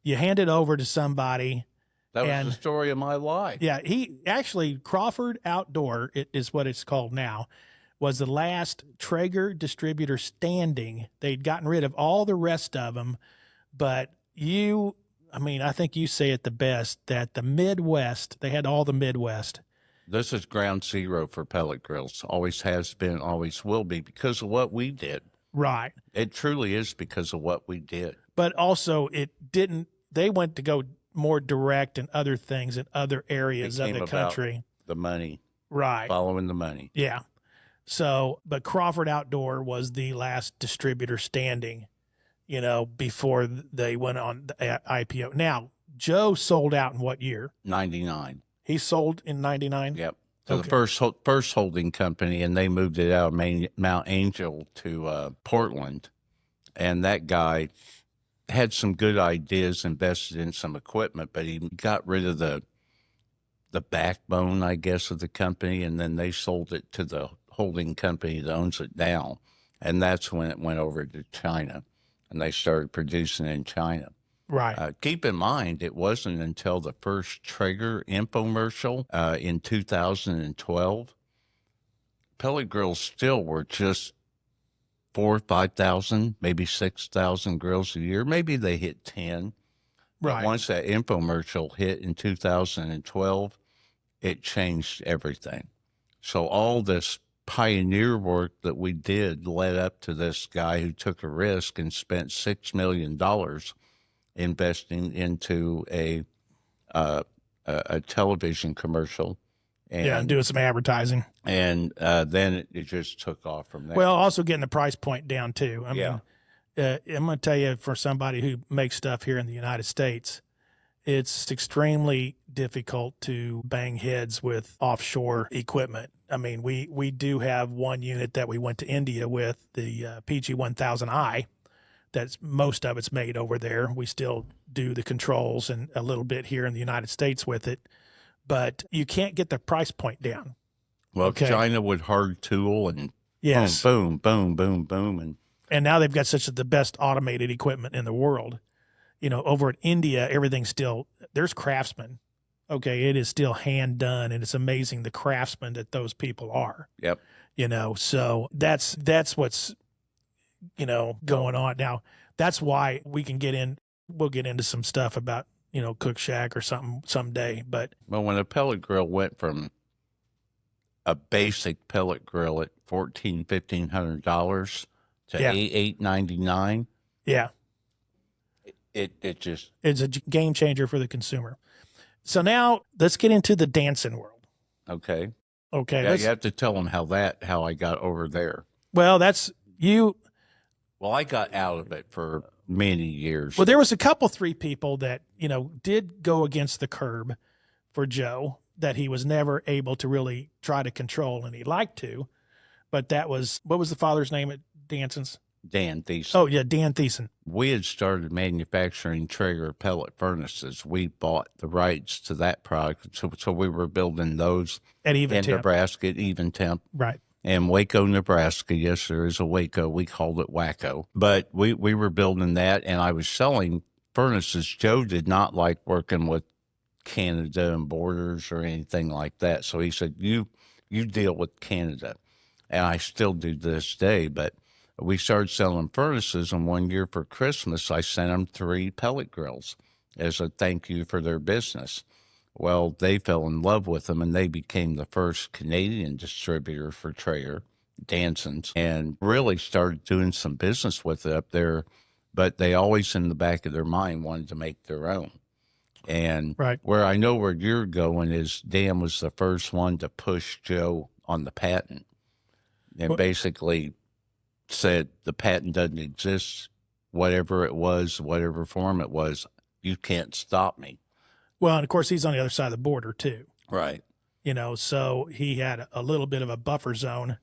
you hand it over to somebody. That was the story of my life. Yeah. He actually, Crawford Outdoor, it is what it's called now, was the last Traeger distributor standing. They'd gotten rid of all the rest of them, but I think you say it the best, that the Midwest, they had all the Midwest. This is ground zero for pellet grills. Always has been, always will be, because of what we did. Right. It truly is because of what we did. But also they went to go more direct in other things in other areas of the country. The money. Right. Following the money. Yeah. So, but Crawford Outdoor was the last distributor standing, before they went on the IPO. Now, Joe sold out in what year? 99. He sold in 99? Yep. So Okay. the first holding company, and they moved it out of Mount Angel to Portland. And that guy had some good ideas, invested in some equipment, but he got rid of the backbone, I guess, of the company, and then they sold it to the holding company that owns it now. And that's when it went over to China, and they started producing in China. Right. Keep in mind, it wasn't until the first Traeger infomercial in 2012, pellet grills still were just 4,000 or 5,000, maybe 6,000 grills a year. Maybe they hit 10. Right. But once that infomercial hit in 2012, it changed everything. So all this pioneer work that we did led up to this guy who took a risk and spent $6 million investing into a television commercial. And doing some advertising. And then it just took off from there. Well, also getting the price point down too. I mean, I'm going to tell you, for somebody who makes stuff here in the United States, it's extremely difficult to bang heads with offshore equipment. I mean, we do have one unit that we went to India with, the PG-1000i. That's most of it's made over there. We still do the controls and a little bit here in the United States with it, but you can't get the price point down. Well, Okay. China would hard tool and Yes. boom, boom, boom, boom, boom. And now they've got the best automated equipment in the world. Over at India, everything's still, there's craftsmen. Okay. It is still hand done, and it's amazing the craftsmen that those people are. Yep. So that's what's, going on now. That's why we'll get into some stuff about, Cook Shack or something someday. But Well, when a pellet grill went from a basic pellet grill at $1,500 to $899, yeah, it just, it's a game changer for the consumer. So now let's get into the dancing world. okay. Okay. Yeah, you have to tell them how I got over there. Well, that's you. Well, I got out of it for many years. Well, there was a couple, 3 people that, did go against the curb for Joe, that he was never able to really try to control, and he liked to. But what was the father's name at Danson's? Dan Thiessen. Oh, yeah, Dan Thiessen. We had started manufacturing Traeger pellet furnaces. We bought the rights to that product, so we were building those At Even in Temp. Nebraska at Even Temp. Right. And Waco, Nebraska. Yes, there is a Waco. We called it Wacko. But we were building that, and I was selling furnaces. Joe did not like working with Canada and borders or anything like that. So he said, you deal with Canada. And I still do to this day. But we started selling furnaces, and one year for Christmas, I sent them 3 pellet grills as a thank you for their business. Well, they fell in love with them, and they became the first Canadian distributor for Traeger, Danson's, and really started doing some business with it up there. But they always, in the back of their mind, wanted to make their own. And Right. where I know where you're going is Dan was the first one to push Joe on the patent, and basically said the patent doesn't exist, whatever it was, whatever form it was, you can't stop me. Well, and of course, he's on the other side of the border too. Right. So he had a little bit of a buffer zone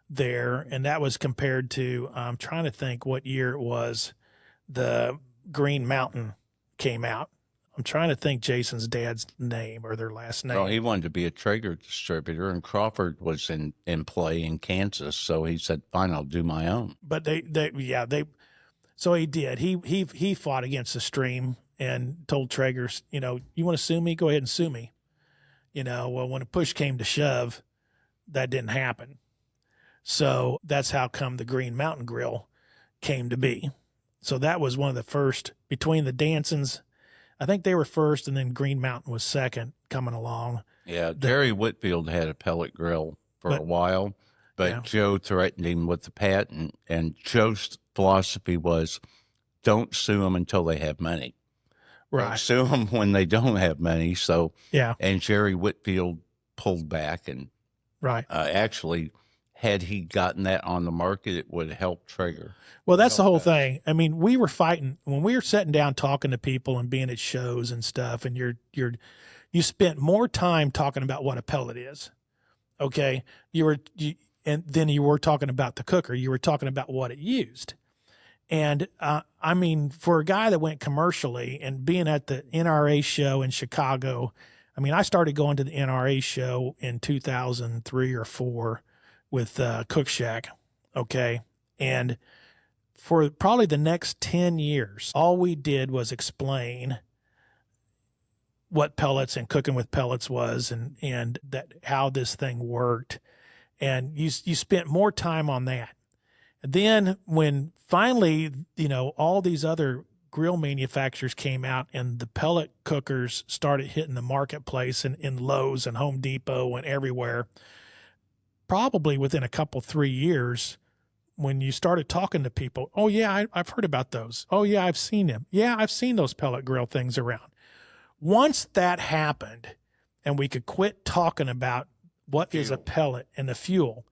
there, and that was compared to, I'm trying to think what year it was, the Green Mountain came out I'm trying to think Jason's dad's name or their last name. Well, he wanted to be a Traeger distributor, and Crawford was in play in Kansas, so he said, "Fine, I'll do my own." But so he did. He fought against the stream and told Traeger, you know, you want to sue me? Go ahead and sue me. You know, well, when a push came to shove, that didn't happen. So that's how come the Green Mountain Grill came to be. So that was one of the first between the Dansons. I think they were first, and then Green Mountain was second coming along. Yeah, Jerry Whitfield had a pellet grill for a while, but yeah. Joe threatened him with the patent, and Joe's philosophy was, don't sue them until they have money. Right. Don't sue them when they don't have money. So, yeah. And Jerry Whitfield pulled back, and right. Actually, had he gotten that on the market, it would help Traeger. Well, that's the whole thing. I mean, we were fighting when we were sitting down talking to people and being at shows and stuff, and you spent more time talking about what a pellet is. Okay. And then you were talking about the cooker. You were talking about what it used. And I mean, for a guy that went commercially and being at the NRA show in Chicago, I mean, I started going to the NRA show in 2003 or 4 with Cook Shack. Okay. And for probably the next 10 years, all we did was explain what pellets and cooking with pellets was and that how this thing worked. And you spent more time on that. And then when finally, you know, all these other grill manufacturers came out and the pellet cookers started hitting the marketplace in Lowe's and Home Depot and everywhere, probably within a couple, 3 years, when you started talking to people, oh, yeah, I've heard about those. Oh, yeah, I've seen them. Yeah, I've seen those pellet grill things around. Once that happened and we could quit talking about what is a pellet and the fuel,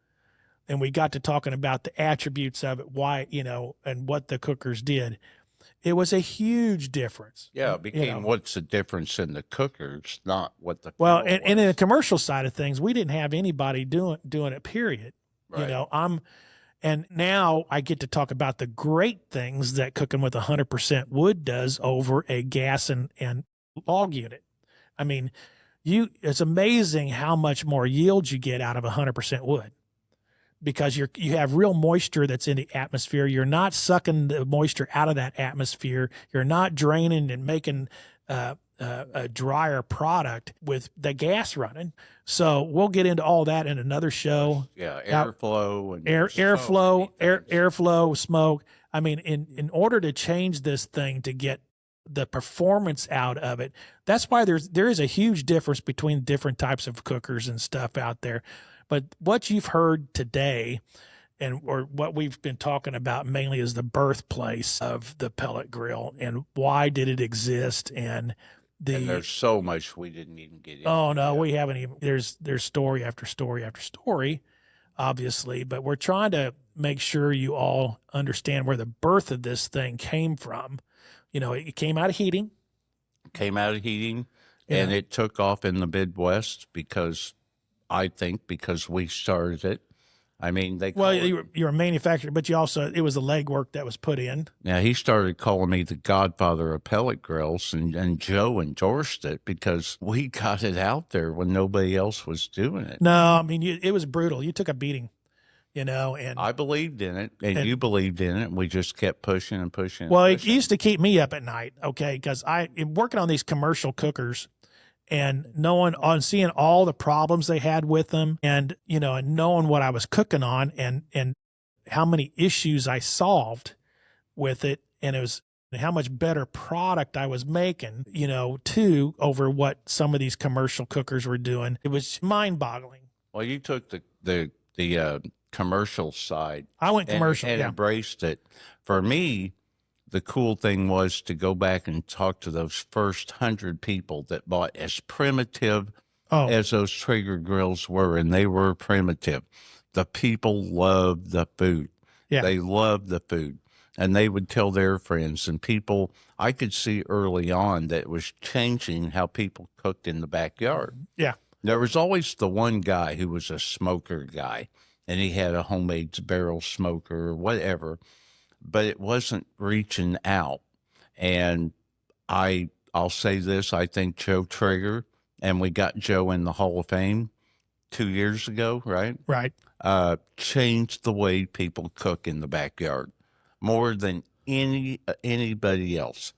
and we got to talking about the attributes of it, why, you know, and what the cookers did, it was a huge difference. Yeah, it became what's the difference in the cookers, not what the well, and in the commercial side of things, we didn't have anybody doing it, period. Right. You know, and now I get to talk about the great things that cooking with 100% wood does over a gas and log unit. I mean, it's amazing how much more yield you get out of 100% wood because you have real moisture that's in the atmosphere. You're not sucking the moisture out of that atmosphere. You're not draining and making a drier product with the gas running. So we'll get into all that in another show. Yeah, airflow and airflow, smoke. I mean, in order to change this thing to get the performance out of it, that's why there is a huge difference between different types of cookers and stuff out there. But what you've heard today or what we've been talking about mainly is the birthplace of the pellet grill and why did it exist and there's so much we didn't even get into. Oh no, we haven't even. There's story after story after story, obviously, but we're trying to make sure you all understand where the birth of this thing came from. You know, it came out of heating. And it took off in the Midwest because we started it. I mean, you're a manufacturer, but it was the legwork that was put in. Now, he started calling me the godfather of pellet grills, and Joe endorsed it because we got it out there when nobody else was doing it. No, I mean, it was brutal. You took a beating, you know, and I believed in it, and you believed in it, and we just kept pushing and pushing. Well, it used to keep me up at night, okay, because I'm working on these commercial cookers, and seeing all the problems they had with them and, you know, and knowing what I was cooking on and how many issues I solved with it. And it was how much better product I was making, you know, too, over what some of these commercial cookers were doing. It was mind boggling. Well, you took the commercial side. I went commercial and embraced it. For me, the cool thing was to go back and talk to those first 100 people that bought as primitive as those Traeger grills were, and they were primitive. The people loved the food. Yeah. They loved the food, and they would tell their friends. And people, I could see early on that it was changing how people cooked in the backyard. Yeah. There was always the one guy who was a smoker guy, and he had a homemade barrel smoker or whatever, but it wasn't reaching out. And I I'll say this. I think Joe Traeger, and we got Joe in the Hall of Fame 2 years ago, right? Right. Changed the way people cook in the backyard more than anybody else.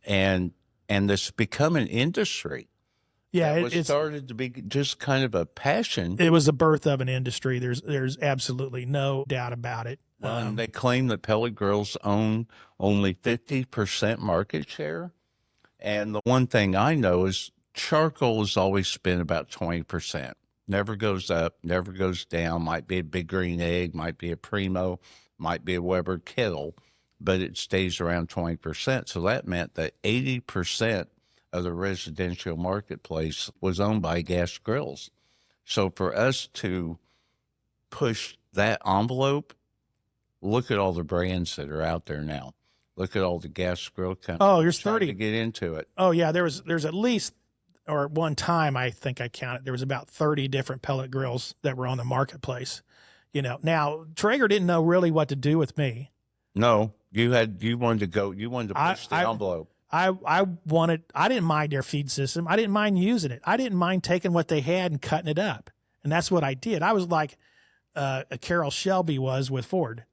And this become an industry. Yeah, It started to be just kind of a passion. It was the birth of an industry. There's absolutely no doubt about it. And they claim that pellet grills own only 50% market share. And the one thing I know is charcoal has always been about 20%. Never goes up, never goes down. Might be a Big Green Egg, might be a Primo, might be a Weber Kettle, but it stays around 20%. So that meant that 80% of the residential marketplace was owned by gas grills. So for us to push that envelope, look at all the brands that are out there now. Look at all the gas grill companies. Oh, there's 30 to get into it. Oh yeah, there's at least, or at one time I think I counted, there was about 30 different pellet grills that were on the marketplace. Now Traeger didn't know really what to do with me. No, you wanted to push the envelope. I didn't mind their feed system. I didn't mind using it. I didn't mind taking what they had and cutting it up. And that's what I did. I was like a Carroll Shelby was with Ford.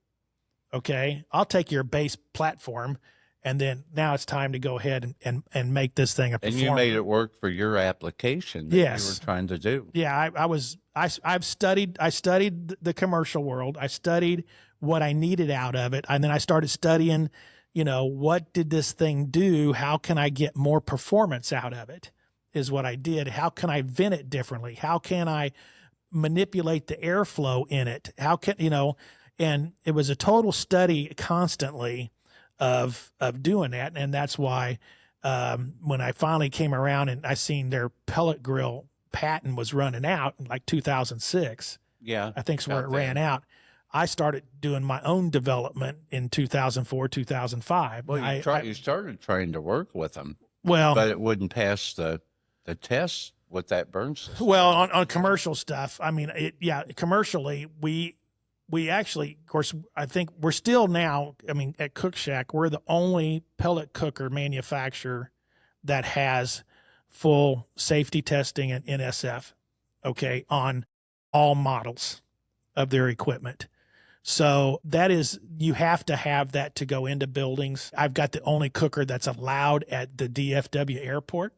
Okay, I'll take your base platform, and then now it's time to go ahead and make this thing a performer. And you made it work for your application that you were trying to do. Yeah, I studied the commercial world. I studied what I needed out of it, and then I started studying, what did this thing do? How can I get more performance out of it? Is what I did. How can I vent it differently? How can I manipulate the airflow in it? How can and it was a total study constantly of doing that. And that's why when I finally came around and I seen their pellet grill patent was running out in like 2006. Yeah. I think it's where it ran out. I started doing my own development in 2004, 2005. Well, you started trying to work with them. Well, but it wouldn't pass the test with that burn system. Well, on commercial stuff, I mean, commercially, we actually, of course, I think we're still now, at Cook Shack, we're the only pellet cooker manufacturer that has full safety testing and NSF, okay, on all models of their equipment. So that is, you have to have that to go into buildings. I've got the only cooker that's allowed at the DFW airport.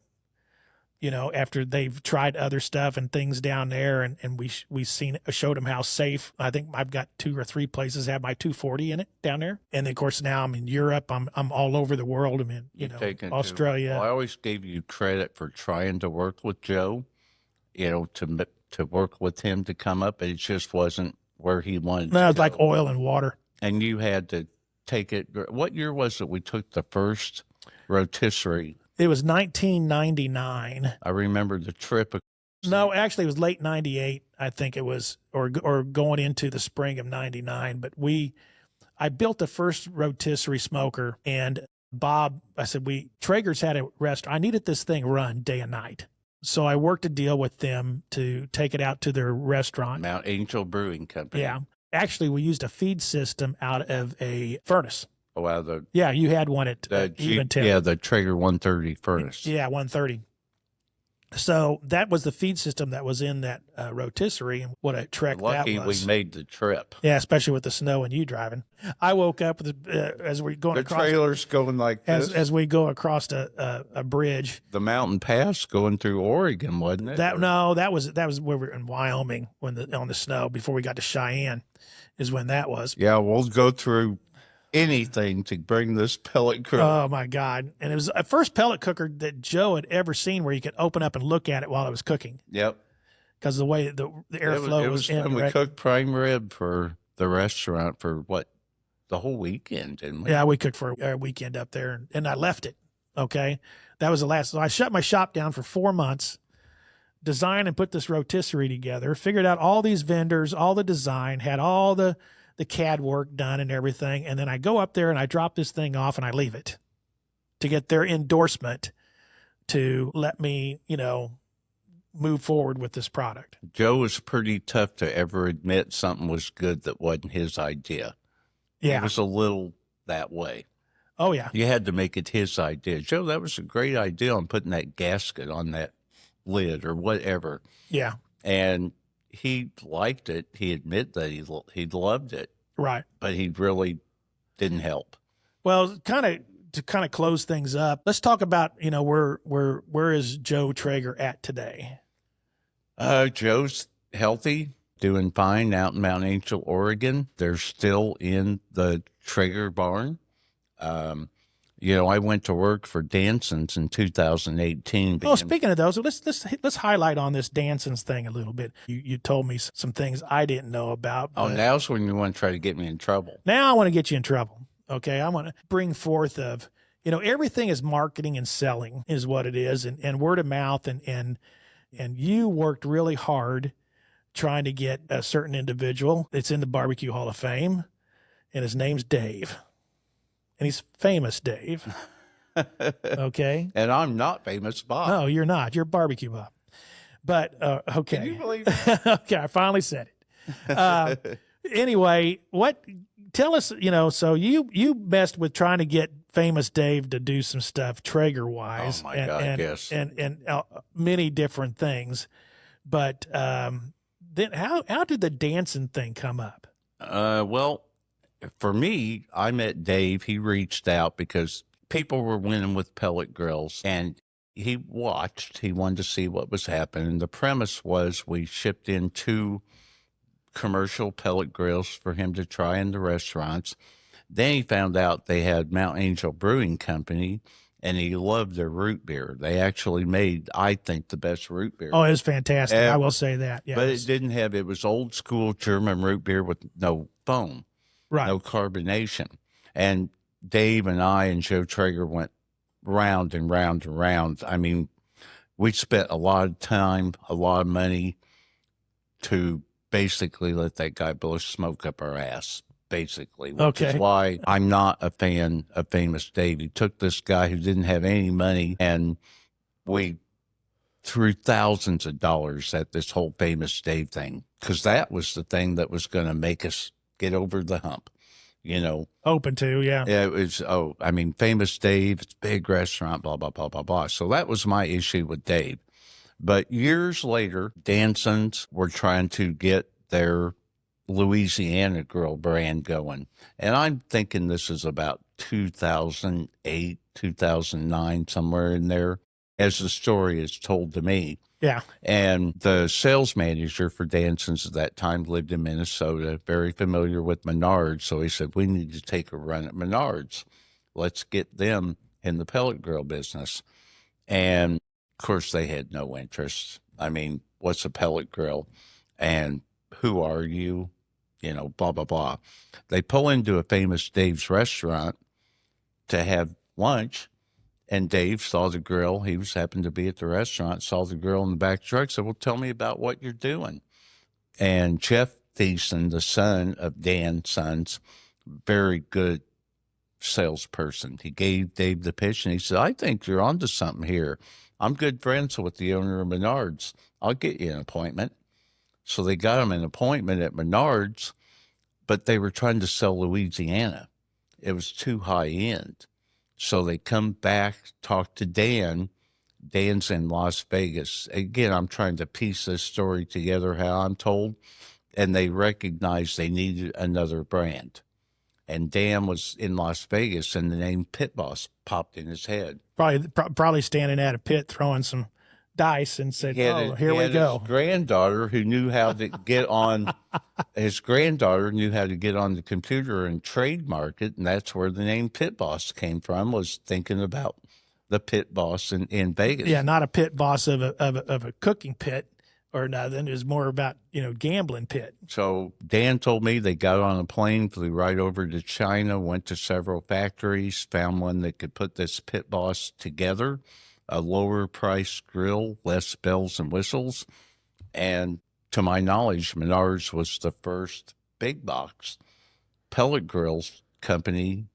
After they've tried other stuff and things down there, and we showed them how safe. I think I've got 2 or 3 places have my 240 in it down there, and of course now I'm in Europe. I'm all over the world. I'm in Australia. I always gave you credit for trying to work with Joe, to work with him to come up. It just wasn't where he wanted. No, it's like oil and water. And you had to take it. What year was it? We took the first rotisserie. It was 1999. I remember the trip. No, actually, it was late 98. I think it was, or going into the spring of 99. But I built the first rotisserie smoker, and Bob, I said, Traeger's had a restaurant. I needed this thing run day and night. So I worked a deal with them to take it out to their restaurant. Mount Angel Brewing Company. Yeah. Actually, we used a feed system out of a furnace. Oh, wow. You had one at Eventon. Yeah, the Traeger 130 furnace. Yeah, 130. So that was the feed system that was in that rotisserie, and what a trek that was. Lucky we made the trip. Yeah, especially with the snow and you driving. I woke up as we're going across. The trailer's going like this. As we go across a bridge. The mountain pass going through Oregon, wasn't it? That was where we were in Wyoming on the snow before we got to Cheyenne, is when that was. Yeah, we'll go through anything to bring this pellet cooker. Oh my God. And it was a first pellet cooker that Joe had ever seen where you could open up and look at it while it was cooking. Yep. Because the way the airflow was in. When we cooked prime rib for the restaurant for the whole weekend, didn't we? Yeah, we cooked for a weekend up there, and I left it. Okay. That was the last. So I shut my shop down for 4 months, designed and put this rotisserie together, figured out all these vendors, all the design, had all the CAD work done and everything. And then I go up there and I drop this thing off and I leave it to get their endorsement to let me, move forward with this product. Joe was pretty tough to ever admit something was good that wasn't his idea. Yeah. He was a little that way. Oh, yeah. You had to make it his idea. Joe, that was a great idea on putting that gasket on that lid or whatever. Yeah. And he liked it. He admitted that he loved it, Right. but he really didn't help. Well, to close things up, let's talk about, where is Joe Traeger at today? Joe's healthy, doing fine out in Mount Angel, Oregon. They're still in the Traeger barn. I went to work for Danson's in 2018. Oh, speaking of those, let's highlight on this Danson's thing a little bit. You told me some things I didn't know about. Oh, now's when you want to try to get me in trouble. Now I want to get you in trouble. Okay, I want to bring forth of, everything is marketing and selling is what it is, and word of mouth, and you worked really hard trying to get a certain individual that's in the Barbecue Hall of Fame, and his name's Dave, and he's famous Dave. Okay, and I'm not famous Bob. No, you're not. You're Barbecue Bob. But okay, can you believe it? Okay, I finally said it. Anyway, tell us, so you messed with trying to get famous Dave to do some stuff Traeger wise. Oh my God, yes. And many different things. But then how did the dancing thing come up? Well, for me, I met Dave. He reached out because people were winning with pellet grills, and he watched. He wanted to see what was happening. The premise was we shipped in 2 commercial pellet grills for him to try in the restaurants. Then he found out they had Mount Angel Brewing Company, and he loved their root beer. They actually made, I think, the best root beer. Oh, it was fantastic. I will say that. Yeah, but it was old school German root beer with no foam, right? No carbonation. And Dave and I and Joe Traeger went round and round and round. I mean, we spent a lot of time, a lot of money to basically let that guy blow smoke up our ass, basically, which is why I'm not a fan of Famous Dave. He took this guy who didn't have any money, and we threw thousands of dollars at this whole Famous Dave thing, because that was the thing that was going to make us get over the hump, Open to, yeah. Yeah, it was, Famous Dave, it's a big restaurant, blah, blah, blah, blah, blah. So that was my issue with Dave. But years later, Danson's were trying to get their Louisiana Grill brand going. And I'm thinking this is about 2008, 2009, somewhere in there, as the story is told to me. Yeah. And the sales manager for Danson's at that time lived in Minnesota, very familiar with Menards. So he said, we need to take a run at Menards. Let's get them in the pellet grill business. And of course, they had no interest. I mean, what's a pellet grill? And who are you? Blah, blah, blah. They pull into a Famous Dave's restaurant to have lunch, and Dave saw the grill. He happened to be at the restaurant, saw the grill in the back truck, said, well, tell me about what you're doing. And Jeff Thiessen, the son of Dan Sons, very good salesperson. He gave Dave the pitch, and he said, I think you're onto something here. I'm good friends with the owner of Menards. I'll get you an appointment. So they got him an appointment at Menards, but they were trying to sell Louisiana. It was too high end. So they come back, talk to Dan. Dan's in Las Vegas. Again, I'm trying to piece this story together how I'm told. And they recognized they needed another brand. And Dan was in Las Vegas, and the name Pit Boss popped in his head. Probably standing at a pit throwing some dice and said, here we go. His granddaughter who knew how to get on the computer and trademark it, and that's where the name Pit Boss came from, was thinking about the Pit Boss in Vegas. Yeah, not a pit boss of a cooking pit or nothing. It was more about, gambling pit. So Dan told me they got on a plane, flew right over to China, went to several factories, found one that could put this Pit Boss together, a lower price grill, less bells and whistles. And to my knowledge, Menards was the first big box pellet grills company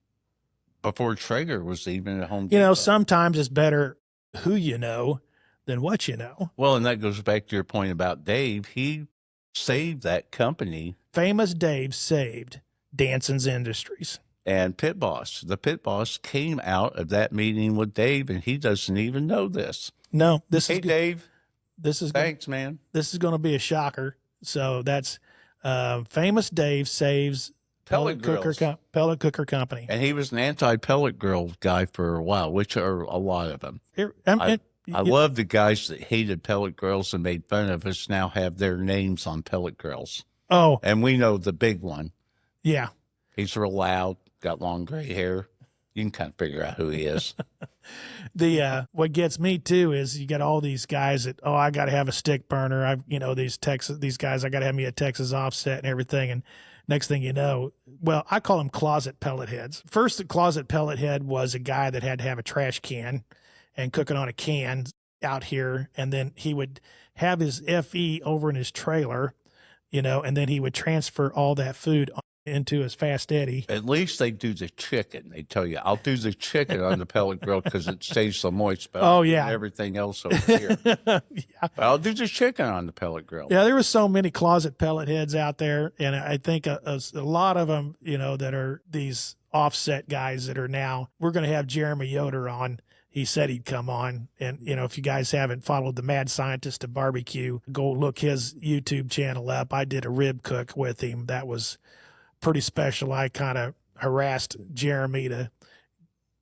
before Traeger was even at Home Depot. Sometimes it's better who you know than what you know. Well, and that goes back to your point about Dave. He saved that company. Famous Dave saved Danson's Industries. and Pit Boss. The Pit Boss came out of that meeting with Dave, and he doesn't even know this. No, Hey, Dave. This is Thanks, man. This is going to be a shocker. So that's famous Dave saves Pellet Cooker Company. And he was an anti-pellet grill guy for a while, which are a lot of them. I love the guys that hated pellet grills and made fun of us now have their names on pellet grills. Oh. And we know the big one. Yeah. He's real loud, got long gray hair. You can kind of figure out who he is. What gets me too is you got all these guys that, I got to have a stick burner. These guys, I got to have me a Texas offset and everything. And next thing you know, well, I call them closet pellet heads. First, the closet pellet head was a guy that had to have a trash can and cook it on a can out here. And then he would have his FE over in his trailer, and then he would transfer all that food into his Fast Eddie. At least they do the chicken. They tell you, I'll do the chicken on the pellet grill because it stays so moist. But everything else over here. Yeah. I'll do the chicken on the pellet grill. Yeah, there was so many closet pellet heads out there, and I think a lot of them, that are these offset guys that are now. We're going to have Jeremy Yoder on. He said he'd come on. And, if you guys haven't followed the Mad Scientist of Barbecue, go look his YouTube channel up. I did a rib cook with him. That was pretty special. I kind of harassed Jeremy to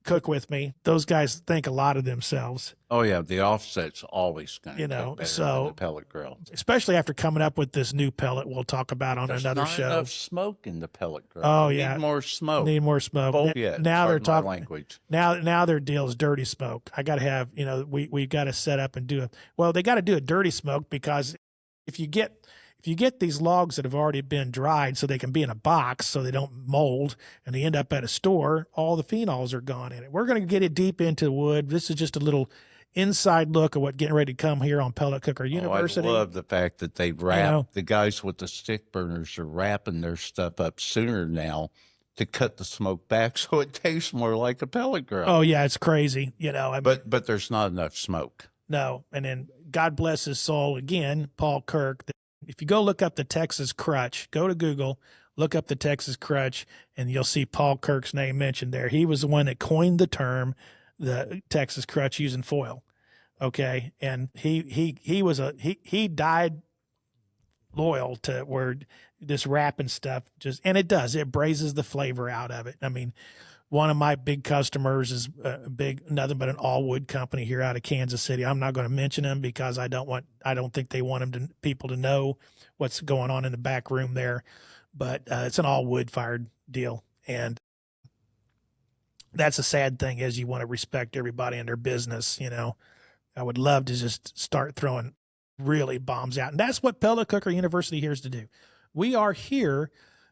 cook with me. Those guys think a lot of themselves. Oh yeah, the offset's always going to cook better than the pellet grill. Especially after coming up with this new pellet we'll talk about on another show. There's not enough smoke in the pellet grill. Oh yeah, need more smoke. Need more smoke. Now they're talking language. Now their deal is dirty smoke. I got to have, we got to set up and do it. Well, they got to do a dirty smoke because if you get these logs that have already been dried so they can be in a box so they don't mold and they end up at a store, all the phenols are gone in it. We're going to get it deep into wood. This is just a little inside look at what getting ready to come here on Pellet Cooker University. I love the fact that they wrap, the guys with the stick burners are wrapping their stuff up sooner now to cut the smoke back so it tastes more like a pellet grill. Oh, yeah, it's crazy. But there's not enough smoke. No, and then God bless his soul again, Paul Kirk. If you go look up the Texas Crutch, go to Google, look up the Texas Crutch, and you'll see Paul Kirk's name mentioned there. He was the one that coined the term, the Texas Crutch using foil. Okay. And he died loyal to where this wrapping stuff and it braises the flavor out of it. I mean, one of my big customers is nothing but an all wood company here out of Kansas City. I'm not going to mention them because I don't think they want people to know what's going on in the back room there, but it's an all wood fired deal. And that's a sad thing is you want to respect everybody in their business. I would love to just start throwing really bombs out. And that's what Pellet Cooker University here is to do. We are here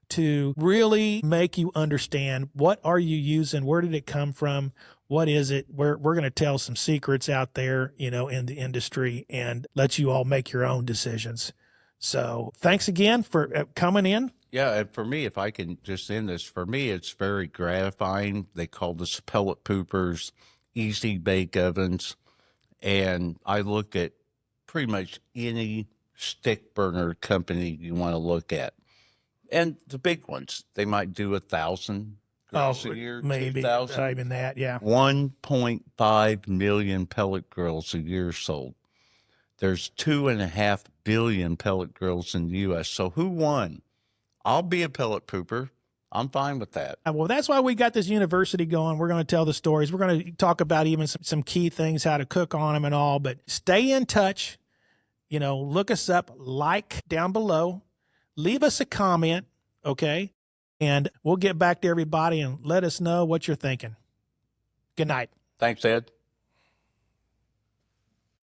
to really make you understand what are you using, where did it come from, what is it. We're going to tell some secrets out there, in the industry and let you all make your own decisions. So thanks again for coming in. Yeah, and for me, if I can just end this, for me, it's very gratifying. They call this pellet poopers, easy bake ovens, and I look at pretty much any stick burner company you want to look at. And the big ones, they might do 1,000 grills a year, maybe 2,000. Not even that, yeah. 1.5 million pellet grills a year sold. There's 2.5 billion pellet grills in the U.S. So who won? I'll be a pellet pooper. I'm fine with that. Well, that's why we got this university going. We're going to tell the stories. We're going to talk about even some key things, how to cook on them and all. But stay in touch. Look us up, like down below. Leave us a comment, okay? And we'll get back to everybody and let us know what you're thinking. Good night. Thanks, Ed.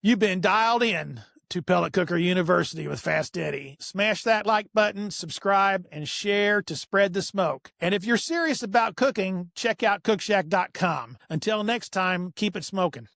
You've been dialed in to Pellet Cooker University with Fast Eddie. Smash that like button, subscribe, and share to spread the smoke. And if you're serious about cooking, check out cookshack.com. Until next time, keep it smoking.